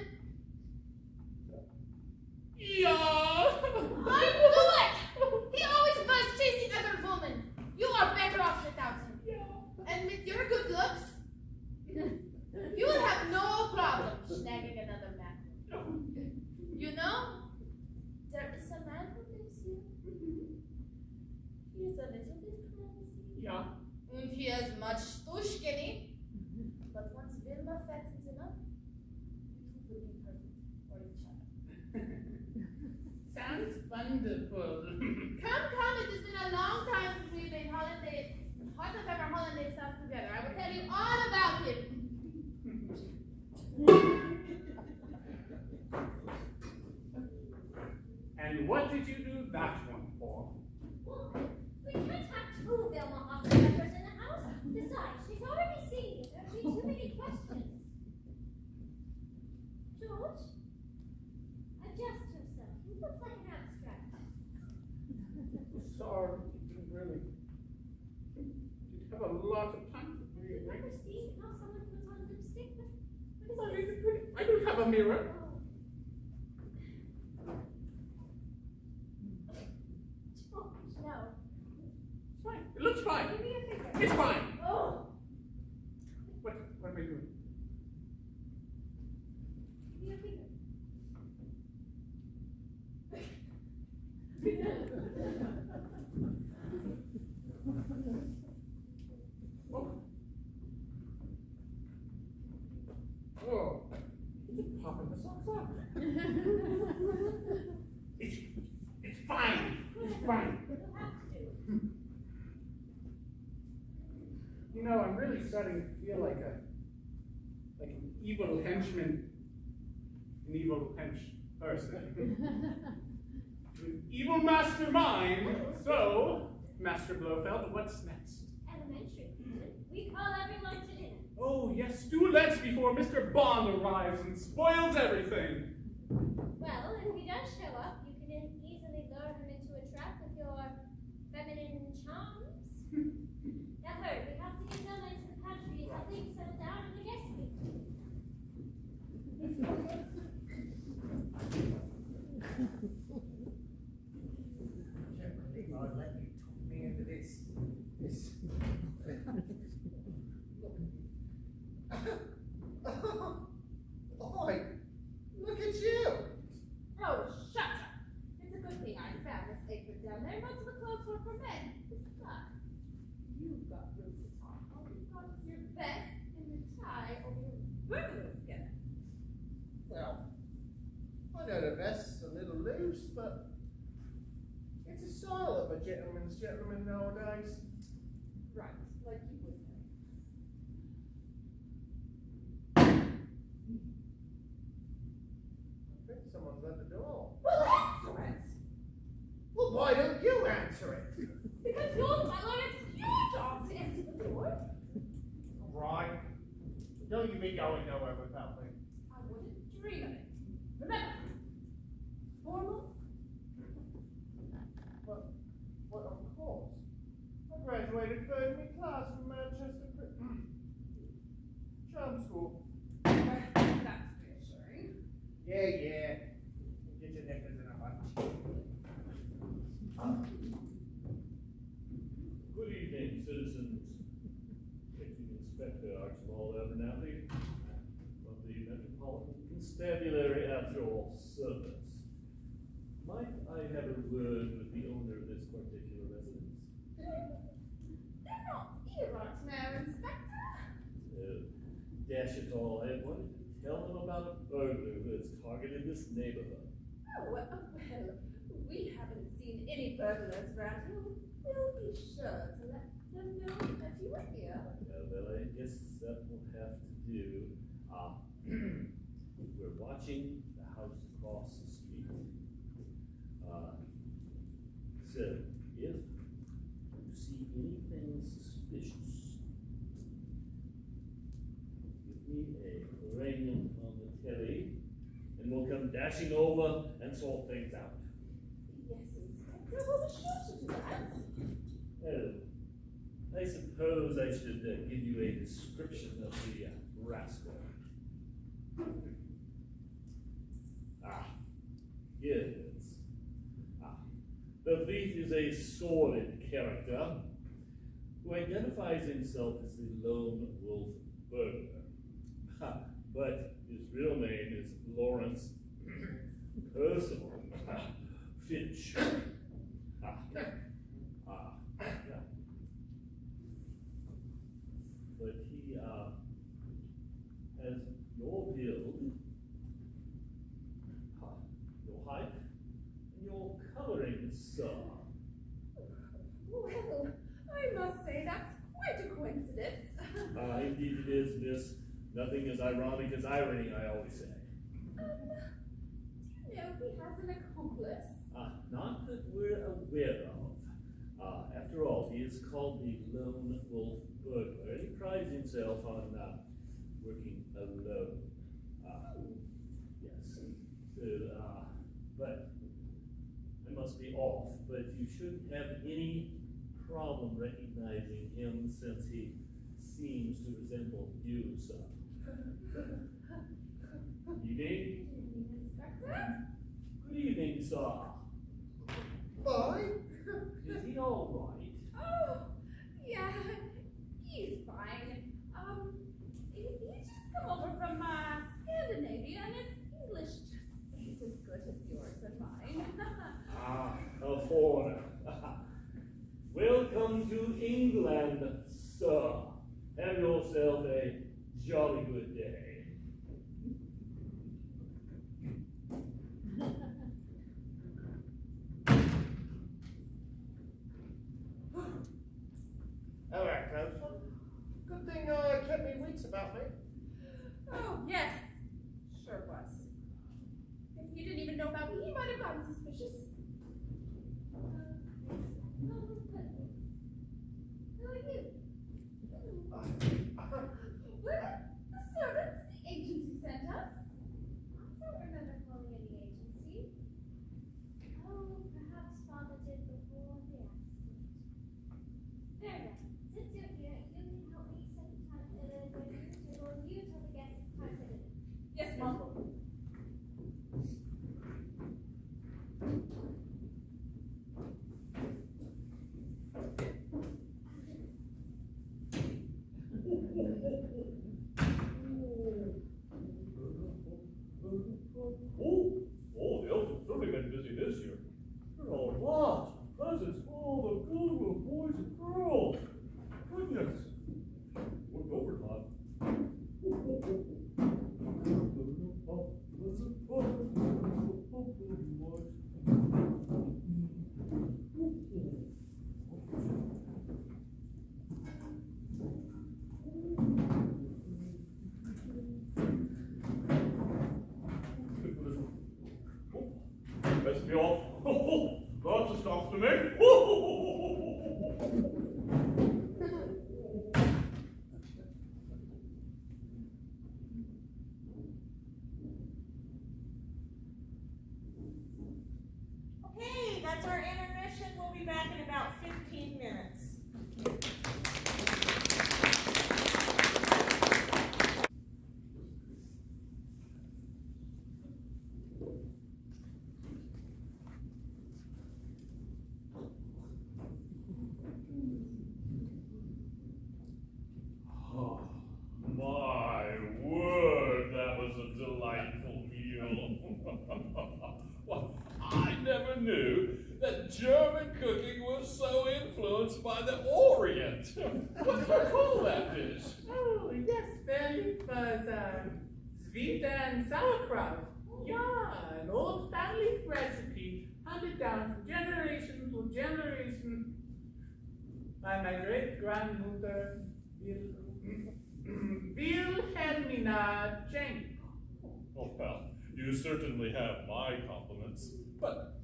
S3: Yeah.
S5: I knew it! He always was chasing other women. You are better off without him.
S3: Yeah.
S5: And with your good looks, you will have no problem snagging another man. You know, there is a man who lives here. He is a little bit clumsy.
S3: Yeah.
S5: And he is much too skinny. But once Wilma fattens enough, you two will be perfect for each other.
S3: Sounds wonderful.
S5: Come, it has been a long time since we've been Hollandaise stuff together. I will tell you all about him.
S3: And what did you do that one for?
S2: Well, we can't have two Vilma Hoffenbeckers in the house. Besides, she's already seen you. There'd be too many questions. George, adjust yourself. You look like an abstract.
S3: Sorry, you really did have a lot of time to
S2: Have
S3: read.
S2: you ever seen how someone puts on lipstick?
S3: Well,
S2: What is this?
S3: I don't have a mirror.
S2: Oh. George, no.
S3: It's fine. It looks fine.
S2: Give me a finger.
S3: It's fine.
S2: Oh.
S3: What am I doing?
S2: Give me a finger.
S3: Oh, it's popping the socks off. It's fine. It's fine.
S2: You'll have to.
S3: You know, I'm really starting to feel like an evil henchman, an evil hench person. An evil mastermind. So, Master Blofeld, what's next?
S2: Elementary. We call everyone to dinner.
S3: Oh, yes, do let's before Mr. Bond arrives and spoils everything.
S2: Well, if he does show up, you can easily lure him into a trap with your feminine charms. Now hurry, we have to get Velma into the pantry until things settle down in the guest suite.
S7: Can't believe I'd let you talk me into this. Oi, look at you.
S5: Oh, shut up. It's a good thing I found this apron down there. Most of the clothes were for men. Besides, you've got room to talk. All you've got is your vest and your tie over your burglar skin.
S7: Well, I know the vest's a little loose, but it's a style of a gentleman's gentleman nowadays.
S5: Right, like you would know.
S7: I think someone's at the door.
S5: Well, answer it!
S7: Well, why don't you answer it?
S5: Because you're the butler, it's your job to answer the door.
S7: All right. Don't you be going nowhere without me.
S5: I wouldn't dream of it. Remember, formal.
S7: Well, of course. I graduated third in class from Manchester Charm School.
S5: That's reassuring.
S7: Yeah. Get your knickers in a bunch.
S10: Good evening, citizens. Acting Inspector Archibald Abernathy of the Metropolitan Constabulary at your service. Might I have a word with the owner of this particular residence?
S5: They're not earmarked now, Inspector.
S10: Dash it all, I wanted to tell them about a burglar who has targeted this neighborhood.
S5: Oh, well,
S8: We haven't seen any burglars around here. We'll be sure to let them know that you were here.
S11: Well, I guess that will have to do. We're watching the house across the street. So, if you see anything suspicious, give me a ring on the telly, and we'll come dashing over and sort things out.
S8: Yes, Inspector, we'll be sure to do that.
S11: Oh, I suppose I should give you a description of the rascal. Here it is. The thief is a sordid character who identifies himself as the lone wolf burglar. But his real name is Lawrence Percival Finch. Yeah. But he has your build, your height, and your coloring, sir.
S8: Well, I must say that's quite a coincidence.
S11: Indeed it is, miss. Nothing as ironic as irony, I always say.
S8: Do you know if he has an accomplice?
S11: Not that we're aware of. After all, he is called the Lone Wolf Burglar, and he prides himself on working alone. Yes. So, but I must be off, but you shouldn't have any problem recognizing him since he seems to resemble you, sir. Evening.
S8: Inspector?
S11: Good evening, sir.
S7: Bye.
S11: Is he all right?
S8: Oh, yeah, he's fine. He's just come over from Scandinavia, and his English just ain't as good as yours and mine.
S11: A foreigner. Welcome to England, sir. Have yourself a jolly good day.
S7: All right, close one. Good thing kept me wits about me.
S8: Oh, yes, sure was. If you didn't even know about me, you might have gotten suspicious.
S2: Who are you?
S8: We're the servants the agency sent us.
S2: I don't remember calling any agency. Oh, perhaps Father did before the accident. Very well. Since you're here, you can help me set the time the dinner table and you tell the guests it's time for dinner.
S8: Yes, Mom.
S10: Oh, the elves have certainly been busy this year. There are lots of presents for all the good little boys and girls. Goodness. Look over, Todd. Best be off. Lots of stops to make.
S1: Okay, that's our intermission. We'll be back in about 15 minutes.
S10: Oh, my word, that was a delightful meal. Well, I never knew that German cooking was so influenced by the Orient. What do you call that dish?
S3: Oh, yes, well, it was sweet and sauerkraut. Yeah, an old family recipe. handed down from generation to generation by my great-grandmother Wilhelmina Jenny.
S10: Oh, well, you certainly have my compliments, but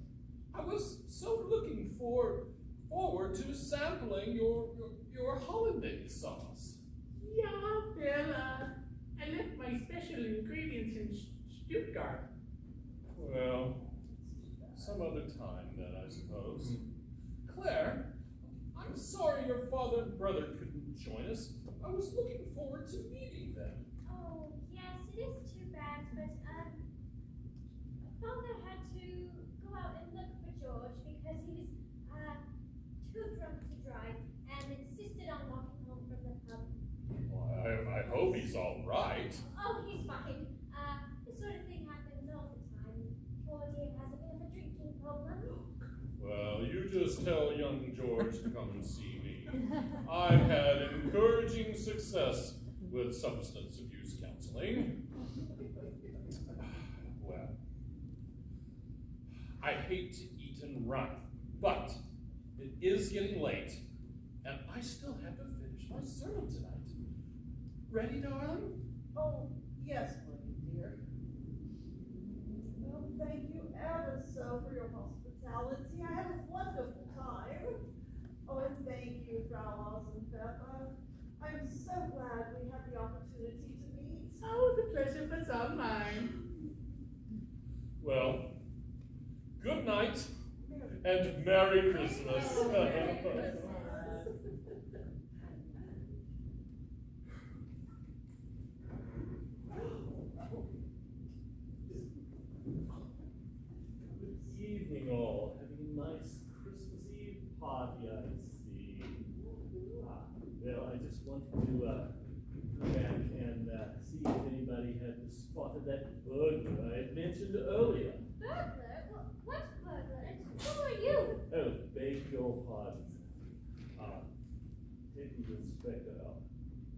S10: I was so looking forward to sampling your Hollandaise sauce.
S3: Yeah, well, I left my special ingredients in Stuttgart.
S10: Well, some other time then, I suppose. Claire, I'm sorry your father and brother couldn't join us. I was looking forward to meeting them.
S2: Oh, yes, it is too bad, but, Father had to go out and look for George because he was, too drunk to drive and insisted on walking home from the pub.
S10: Well, I hope he's all right.
S2: Oh, he's fine. This sort of thing happens all the time. Poor dear has a bit of a drinking problem.
S10: Well, you just tell young George to come and see me. I've had encouraging success with substance abuse counseling. Well, I hate to eat and run, but it is getting late, and I still have to finish my sermon tonight. Ready, darling?
S9: Oh, yes, William, dear. Well, thank you ever so for your hospitality. I had a wonderful time. Oh, and thank you, Frau Rosenpfeffer. I'm so glad we had the opportunity to meet.
S3: Oh, the pleasure was all mine.
S10: Well, good night, and Merry Christmas.
S9: Merry Christmas.
S11: Good evening, all. Having a nice Christmas Eve party, I see. Well, I just wanted to go back and see if anybody had spotted that burglar I had mentioned earlier.
S2: Burglar? What burglar? Who are you?
S11: Oh, beg your pardon. Deputy Inspector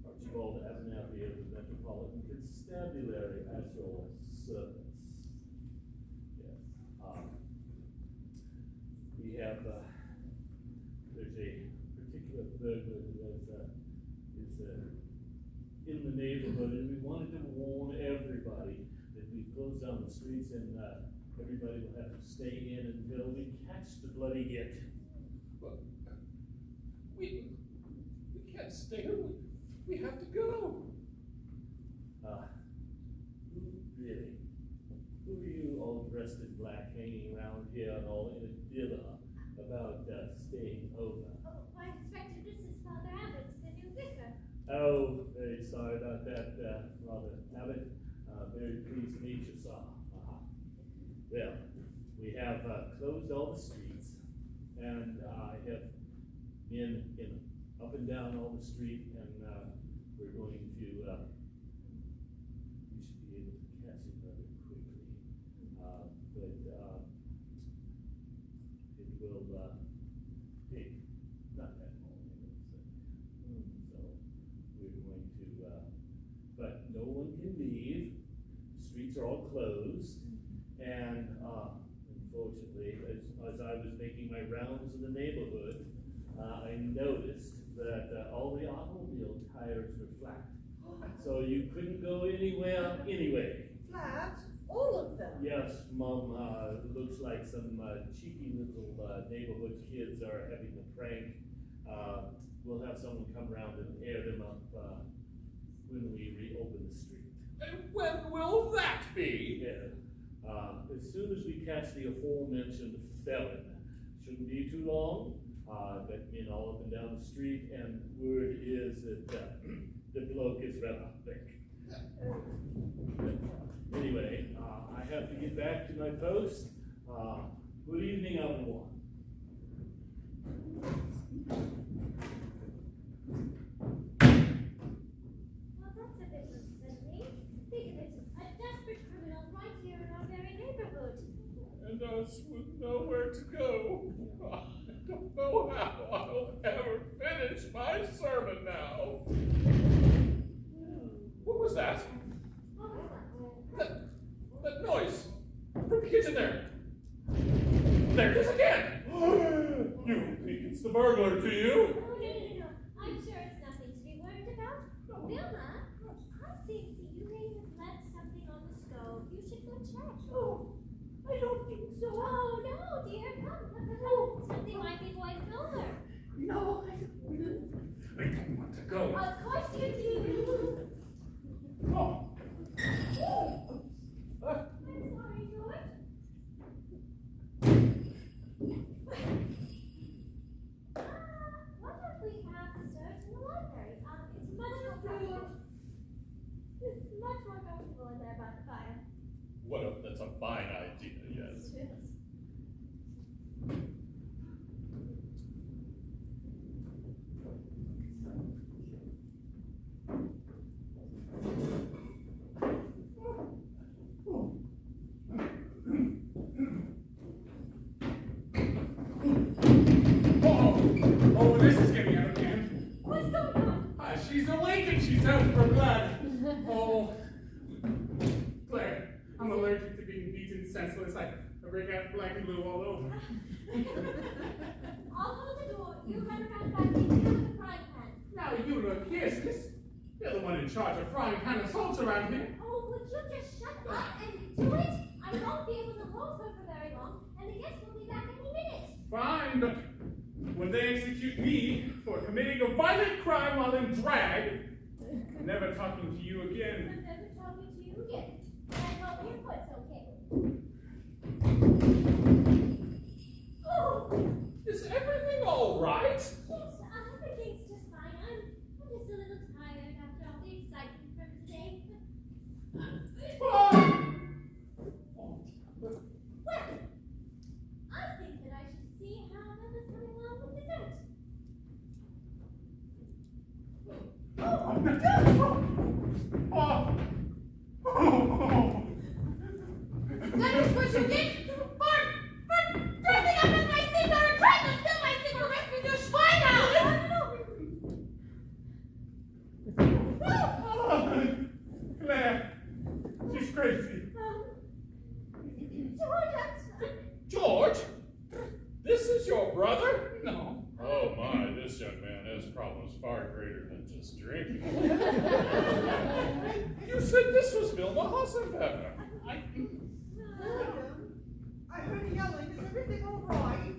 S11: Archibald Abernathy of the Metropolitan Constabulary at your service. Yes. We have, there's a particular burglar who is in the neighborhood, and we wanted to warn everybody that we close down the streets and everybody will have to stay in until we catch the bloody git.
S10: Well, we can't stay here. We have to go.
S11: Really? Who are you all dressed in black hanging around here and all in a villa about staying over?
S2: Oh, I Inspector, this is Father Abbott's, the new vicar.
S11: Oh, very sorry about that, Father Abbott. Very pleased to meet you, sir. Well, we have closed all the streets, and I have been up and down all the street, and we're going to, we should be able to catch it rather quickly. But it will take not that long, so we're going to, but no one can leave. The streets are all closed, and unfortunately, as I was making my rounds in the neighborhood, I noticed that all the automobile tires were flat. So you couldn't go anywhere anyway.
S9: Flat? All of them?
S11: Yes, Mom, it looks like some cheeky little neighborhood kids are having a prank. We'll have someone come around and air them up when we reopen the street.
S10: And when will that be?
S11: Yeah. As soon as we catch the aforementioned felon, shouldn't be too long. Got men all up and down the street, and word is that the bloke is rather thick. Anyway, I have to get back to my post. Good evening, everyone.
S2: Well, that's a bit unsettling. Think of it, a desperate criminal right here in our very neighborhood.
S10: And us with nowhere to go. I don't know how I'll ever finish my sermon now. What was that?
S2: What was that?
S10: That noise from the kitchen there. There it is again! You think it's the burglar, do you?
S2: Oh, no. I'm sure it's nothing to be worried about. Wilma, I think you may have left something on the stove. You should go check.
S9: Oh, I don't think so.
S2: Oh, no, dear. Come. Something might be going over.
S9: No,
S3: I don't want to go.
S2: Of course you do.
S3: Oh.
S2: I'm sorry, George. What if we have dessert in the library? It's much more comfortable in there by the fire.
S10: That's a fine idea, yes.
S3: Oh, this is getting out of hand.
S2: What's going on?
S3: She's awake and she's out for blood. Oh, Claire, I'm allergic to being beaten senseless. I break out black and blue all over.
S2: I'll hold the door. You run around back and pick up the frying pan.
S3: Now you look here, sis. You're the one in charge of frying pan assaults around here.
S2: Oh, would you just shut up and do it? I won't be able to hold her for very long, and the guests will be back any minute.
S3: Fine, but when they execute me for committing a violent crime while in drag, I'm never talking to you again.
S2: I'm never talking to you again. I hope your foot's okay. Oh!
S10: Is everything all right?
S2: Yes, everything's just fine. I'm just a little tired after all the excitement from today.
S3: Oh!
S2: Well, I think that I should see how Emma's coming along with dessert.
S5: That is what you get for dressing up as my sister and trying to steal my cigarettes with your Schweine
S3: Claire, she's crazy.
S2: George, I'm sorry.
S10: George? This is your brother?
S3: No.
S10: Oh my, this young man has problems far greater than just drinking. You said this was Vilma Hassenpfeffer.
S9: William, I heard yelling. Is everything all right?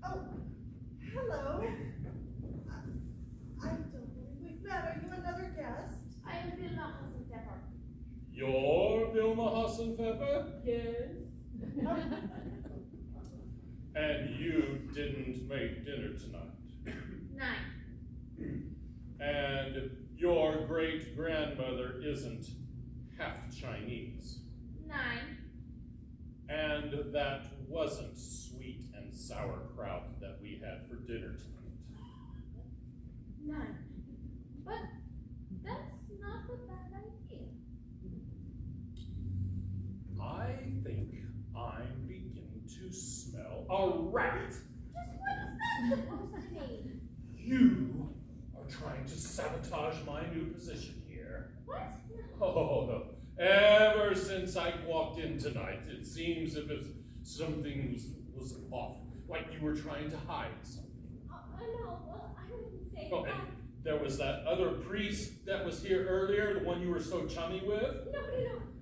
S9: Oh, hello. I don't believe we've met. Are you another guest?
S5: I am Vilma Hassenpfeffer.
S10: You're Vilma Hassenpfeffer?
S5: Yes.
S10: And you didn't make dinner tonight.
S5: 9.
S10: And your great-grandmother isn't half Chinese.
S5: 9.
S10: And that wasn't sweet and sauerkraut that we had for dinner tonight.
S5: 9. But that's not a bad idea.
S10: I think I'm beginning to smell a rat.
S2: Just what is that supposed to mean?
S10: You are trying to sabotage my new position here.
S2: What?
S10: Oh, no. Ever since I walked in tonight, it seems as if something was off, like you were trying to hide something.
S2: I know. Well, I wouldn't say
S10: Oh,
S2: that.
S10: and there was that other priest that was here earlier, the one you were so chummy with.
S2: No.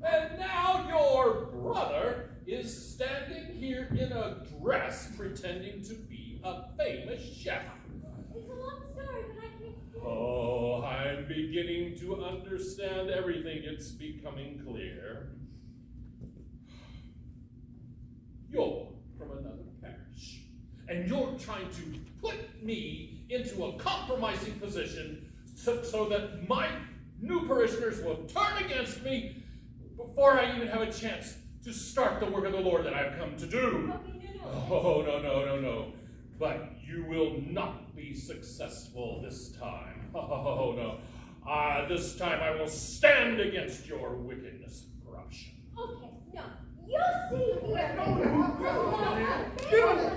S10: And now your brother is standing here in a dress pretending to be a famous chef.
S2: It's a long story, but I can't.
S10: Oh, I'm beginning to understand everything. It's becoming clear. You're from another parish, and you're trying to put me into a compromising position so that my new parishioners will turn against me before I even have a chance to start the work of the Lord that I've come to do.
S2: Okay, no.
S10: Oh, no. But you will not be successful this time. Oh, no. This time I will stand against your wickedness and corruption.
S2: Okay, no. You'll see here.
S9: I don't really understand.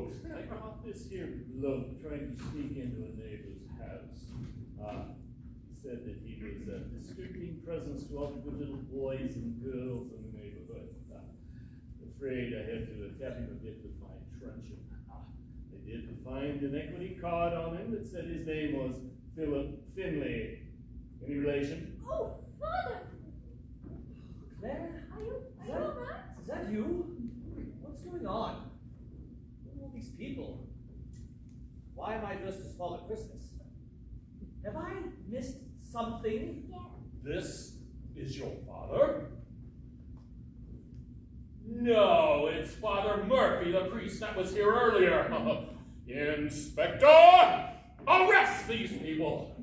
S11: folks, I caught this here bloke trying to sneak into a neighbor's house. Said that he was a distributing presents to all the good little boys and girls in the neighborhood. Afraid I had to tap him a bit with my truncheon. I did find an equity card on him that said his name was Philip Finley. Any relation?
S2: Oh, Father!
S4: Claire?
S2: Are you alright?
S4: Is that you? What's going on? Who are all these people? Why am I dressed as Father Christmas? Have I missed something?
S2: Yeah.
S10: This is your father? No, it's Father Murphy, the priest that was here earlier. Inspector, arrest these people!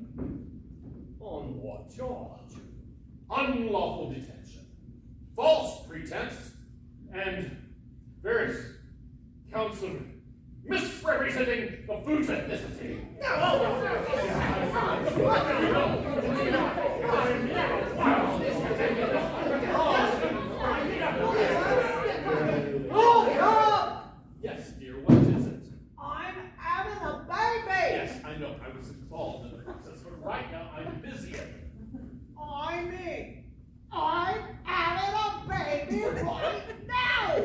S10: On what charge? Unlawful detention, false pretense, and various counts of misrepresenting the food's ethnicity. Yes, dear, what is it?
S1: I'm having a baby!
S10: Yes, I know, I was involved in the process, but right now I'm busy.
S1: I'm having a baby right now!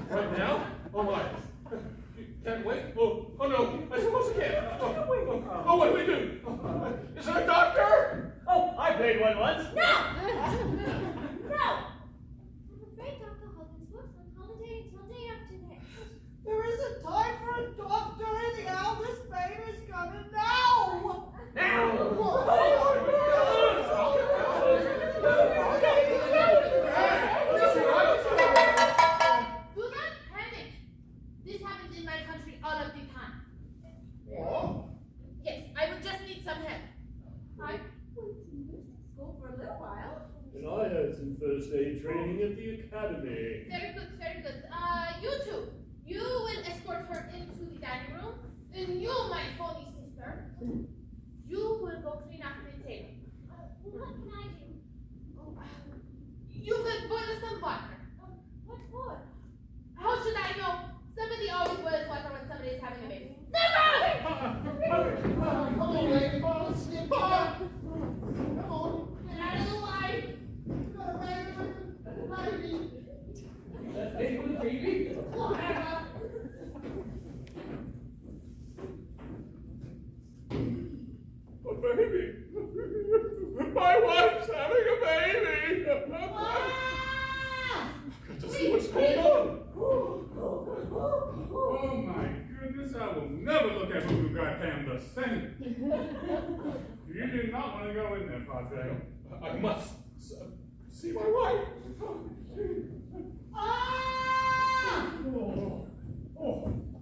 S10: Right now? Oh my. Can't wait? Oh no, I suppose I can't. Oh, what do we do? Is there a doctor?
S4: Oh, I played one once.
S2: No! No! I'm afraid Dr. Hollandaise works on holiday until day after next.
S9: There isn't time for a doctor anyhow. This baby's coming now.
S5: Do not panic. This happens in my country all of the time.
S7: What?
S5: Yes, I would just need some help.
S8: I went to nursing school for a little while.
S11: And I had some first aid training at the academy.
S5: Very good, very good. You two, you will escort her into the dining room. And you, my phony sister, you will go clean up the table.
S2: What can I do?
S5: You will boil some water.
S2: What for?
S5: How should I know? Somebody always boils water when somebody is having a baby.
S7: Come on, lady, slip back. Come on,
S5: Get out of the way.
S7: you got a baby.
S4: That's it with the baby.
S5: Whatever.
S10: A baby. My wife's having a baby. Got to see what's going on.
S3: Oh my goodness, I will never look at who goddamn the same. You do not want to go in there, Padre.
S10: I must see my wife.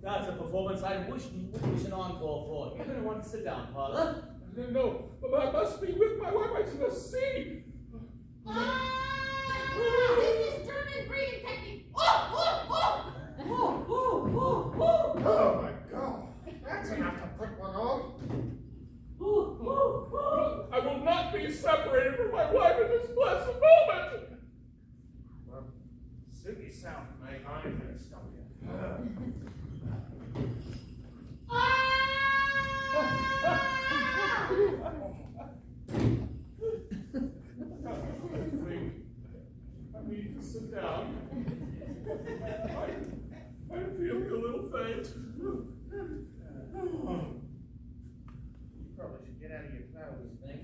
S4: That's a performance I wish an encore for. You're going to want to sit down, Father.
S10: No, but I must be with my wife. I must see.
S5: This is German breeding technique.
S7: Oh my God, that's enough to put one on.
S10: I will not be separated from my wife in this blessed moment.
S7: Well, suit yourself, mate. I ain't gonna stop you.
S10: I need to sit down. I'm feeling a little faint.
S7: You probably should get out of your clothes, Nick.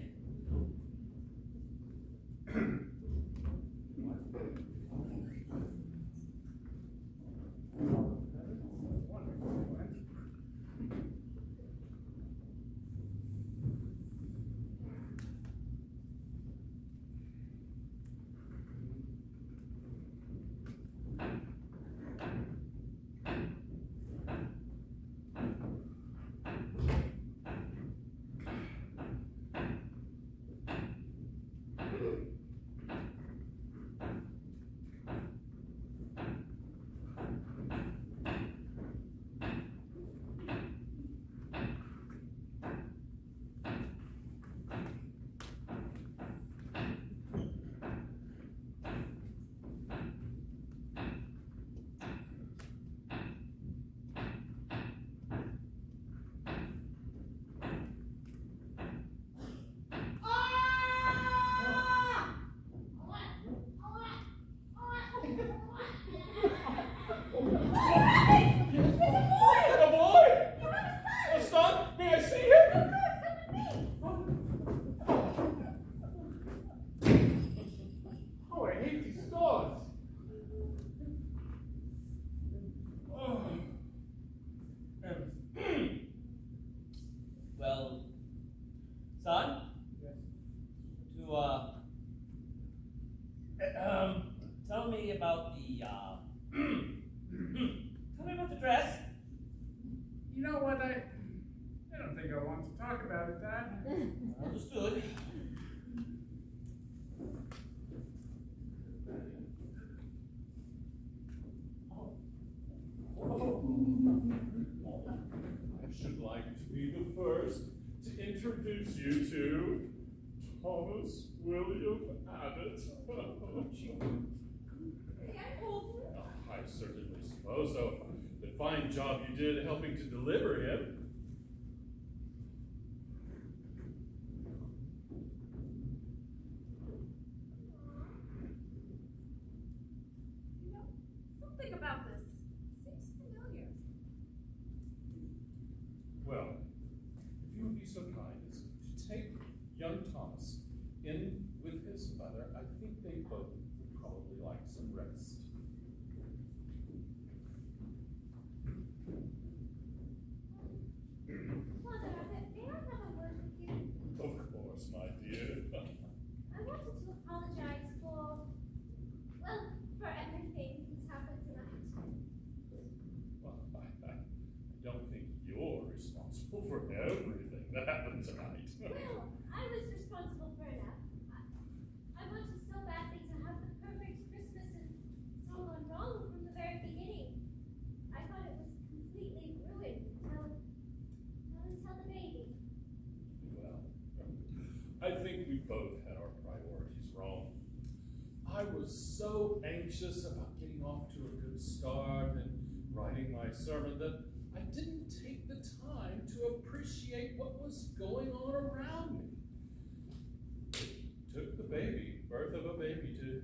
S12: Tell me about the, tell me about the dress.
S3: You know what, I don't think I want to talk about it, Dad.
S12: Understood.
S10: I should like to be the first to introduce you to Thomas William Abbott. I certainly suppose so. The fine job you did helping to deliver him.
S8: You know, something about this seems familiar.
S10: Well, if you would be so kind as to take young Thomas in with his mother, I think they both would probably like some rest.
S2: Father, may I have a word with you?
S10: Of course, my dear.
S2: I wanted to apologize for, well, for everything that's happened tonight.
S10: Well, I don't think you're responsible for everything that happened tonight.
S2: Well, I was responsible for enough. I wanted so badly to have the perfect Christmas, and it's all gone wrong from the very beginning. I thought it was completely ruined until the baby.
S10: Well, I think we both had our priorities wrong. I was so anxious about getting off to a good start and writing my sermon that I didn't take the time to appreciate what was going on around me. It took the birth of a baby, to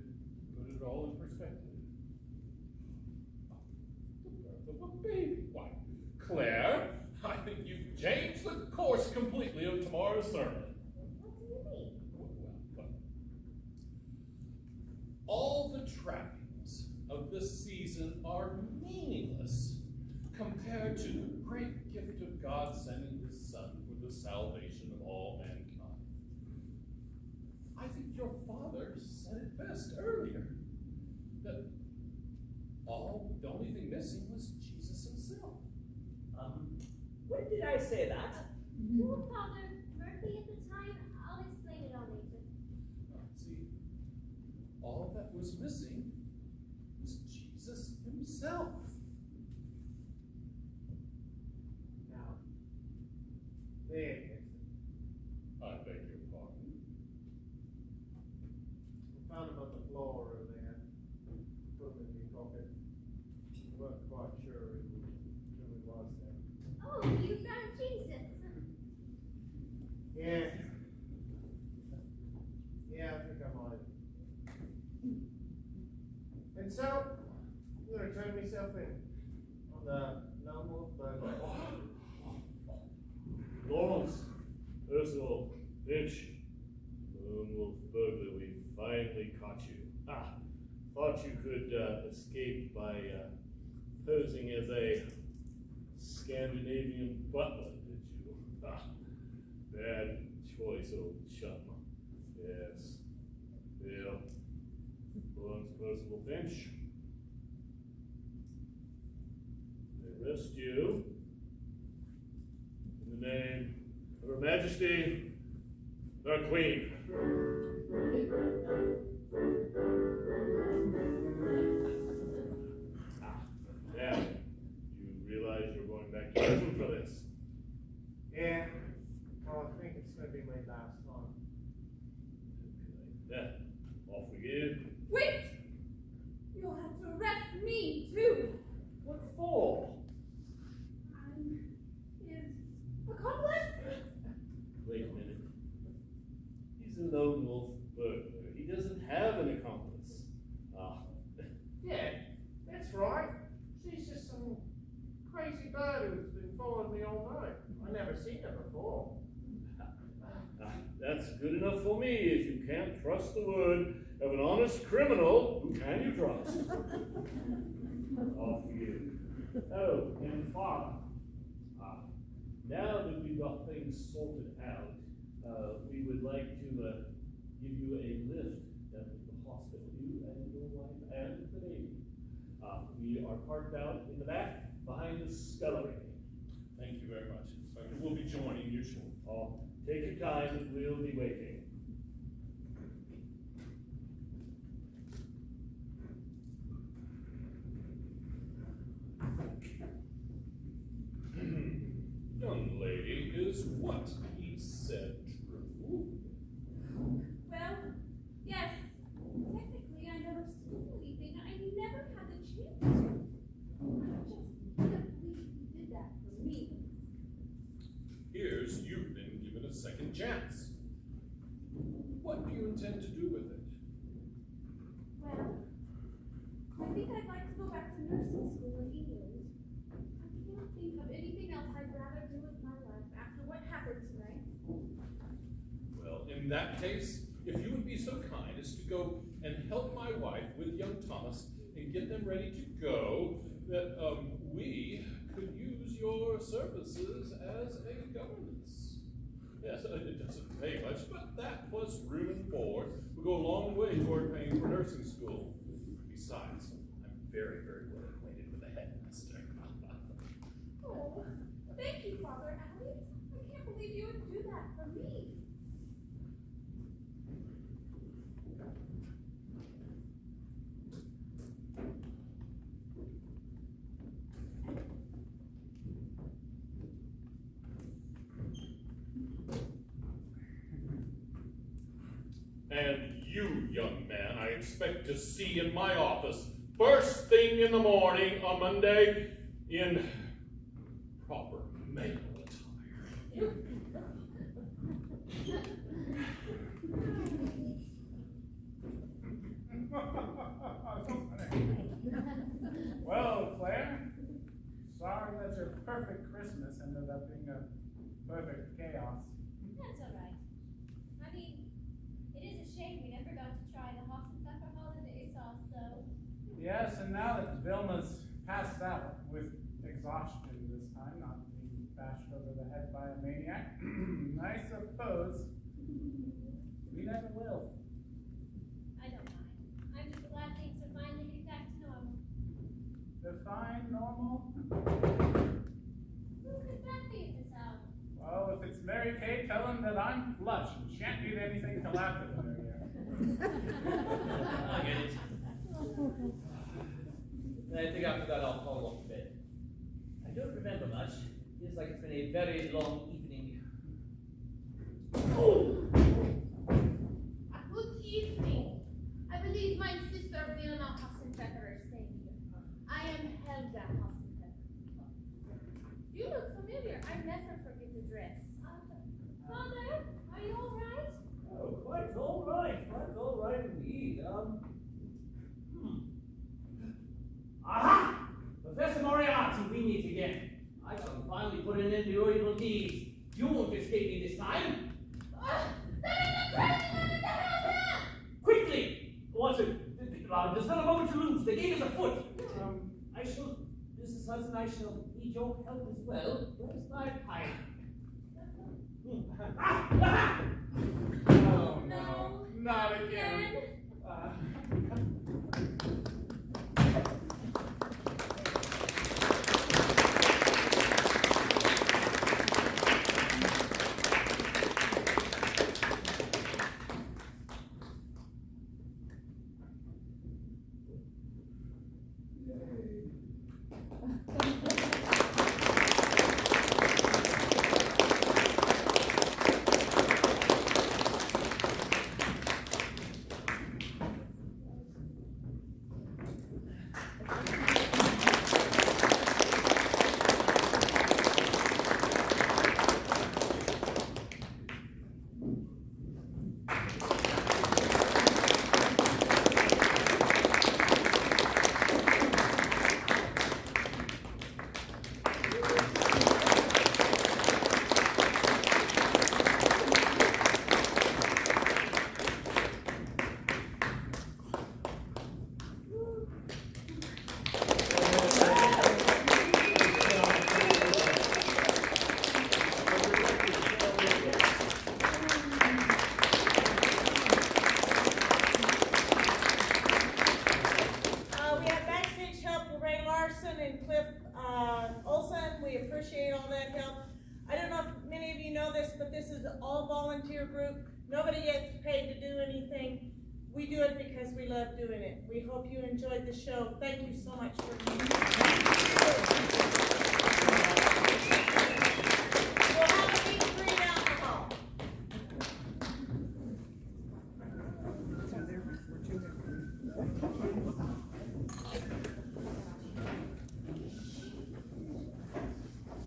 S10: put it all in perspective. The birth of a baby? Why, Claire, I think you've changed the course completely of tomorrow's sermon.
S2: What do you mean?
S10: Well, all the trappings of the season are meaningless compared to the great gift of God sending His Son for the salvation of all mankind. I think your father said it best earlier, that the only thing missing was Jesus Himself.
S12: When did I say that?
S2: Well, Father Murphy at the time, I'll explain it all later.
S10: See, all that was missing was Jesus Himself.
S7: Now, there,
S10: I beg your pardon.
S7: we found him on the floor over there. Put him in your pocket. We weren't quite sure who he was then.
S2: Oh, you found Jesus.
S7: Yeah. Yeah, I think I might. And so, I'm going to turn myself in on the lone wolf burger.
S11: Lawrence, Ursula, Finch, Lone Wolf Burglar, we finally caught you. Thought you could escape by posing as a Scandinavian butler, did you? Bad choice, old chum. Yes. Well, Lawrence Percival Finch, I arrest you in the name of Her Majesty, the Queen. Now, you realize you're going back to prison for this.
S7: Yeah. Oh, I think it's going to be my last time.
S11: Yeah, off we go.
S8: Wait! You'll have to arrest me, too.
S12: What for?
S8: I'm his accomplice.
S11: Wait a minute. He's a lone wolf burglar. He doesn't have an accomplice.
S7: Yeah, that's right. She's just some crazy bird who's been following me all night. I never seen her before.
S11: That's good enough for me. If you can't trust the word of an honest criminal, who can you trust? Off you. Oh, and Father. Now that we've got things sorted out, we would like to give you a lift down to the hospital. You Take your time, we'll be waiting.
S10: Young lady, is what he said true?
S8: Well, yes. Technically, I never stole anything. I never had the chance to. I just can't believe he did that for me.
S10: Here's you've been given a second chance. What do you intend to do with it?
S8: Well, I think I'd like to go back to nursing school in England. I can't think of anything else I'd rather do with my life after what happened tonight.
S10: Well, in that case, if you would be so kind as to go and help my wife with young Thomas and get them ready to go, that we could use your services as a governess. Yes, it doesn't pay much, but that plus room and board will go a long way toward paying for nursing school. Besides, I'm very, very well acquainted with the headmaster.
S8: Oh, thank you, Father Elliot. I can't believe you would do that for me.
S10: And you, young man, I expect to see in my office first thing in the morning on Monday in proper male attire.
S3: Well, Claire, sorry that your perfect Christmas ended up being a perfect chaos.
S2: That's all right. I mean, it is a shame we never got to try the Hollandaise sauce, though.
S3: Yes, and now that Vilma's passed out with exhaustion this time, not being bashed over the head by a maniac, I suppose we never will.
S2: I don't mind. I'm just glad things are finally getting back to normal.
S3: Define normal?
S2: Who could that be at this hour?
S3: Well, if it's Mary Kay, tell him that I'm flush and shan't need anything till after the New Year.
S4: I get it. I think after that I'll fall off to bed. I don't remember much. Feels like it's been a very long evening.
S5: Good evening. I believe my sister Wilma Hassenbecker is staying here. I am Helga Hassenbecker. You look familiar. I never forget the dress.
S2: Father, are you all right?
S12: Oh, quite all right. Quite all right indeed. Aha! Professor Moriarty, we meet again. I shall finally put an end to your evil deeds. You won't escape me this time. Quickly! What's it? There's not a moment to lose. The game is afoot. Mrs. Hudson, I shall need your help as well. Where's my pipe?
S3: Oh no, not again.
S1: all volunteer group. Nobody gets paid to do anything. We do it because we love doing it. We hope you enjoyed the show. Thank you so much for being here.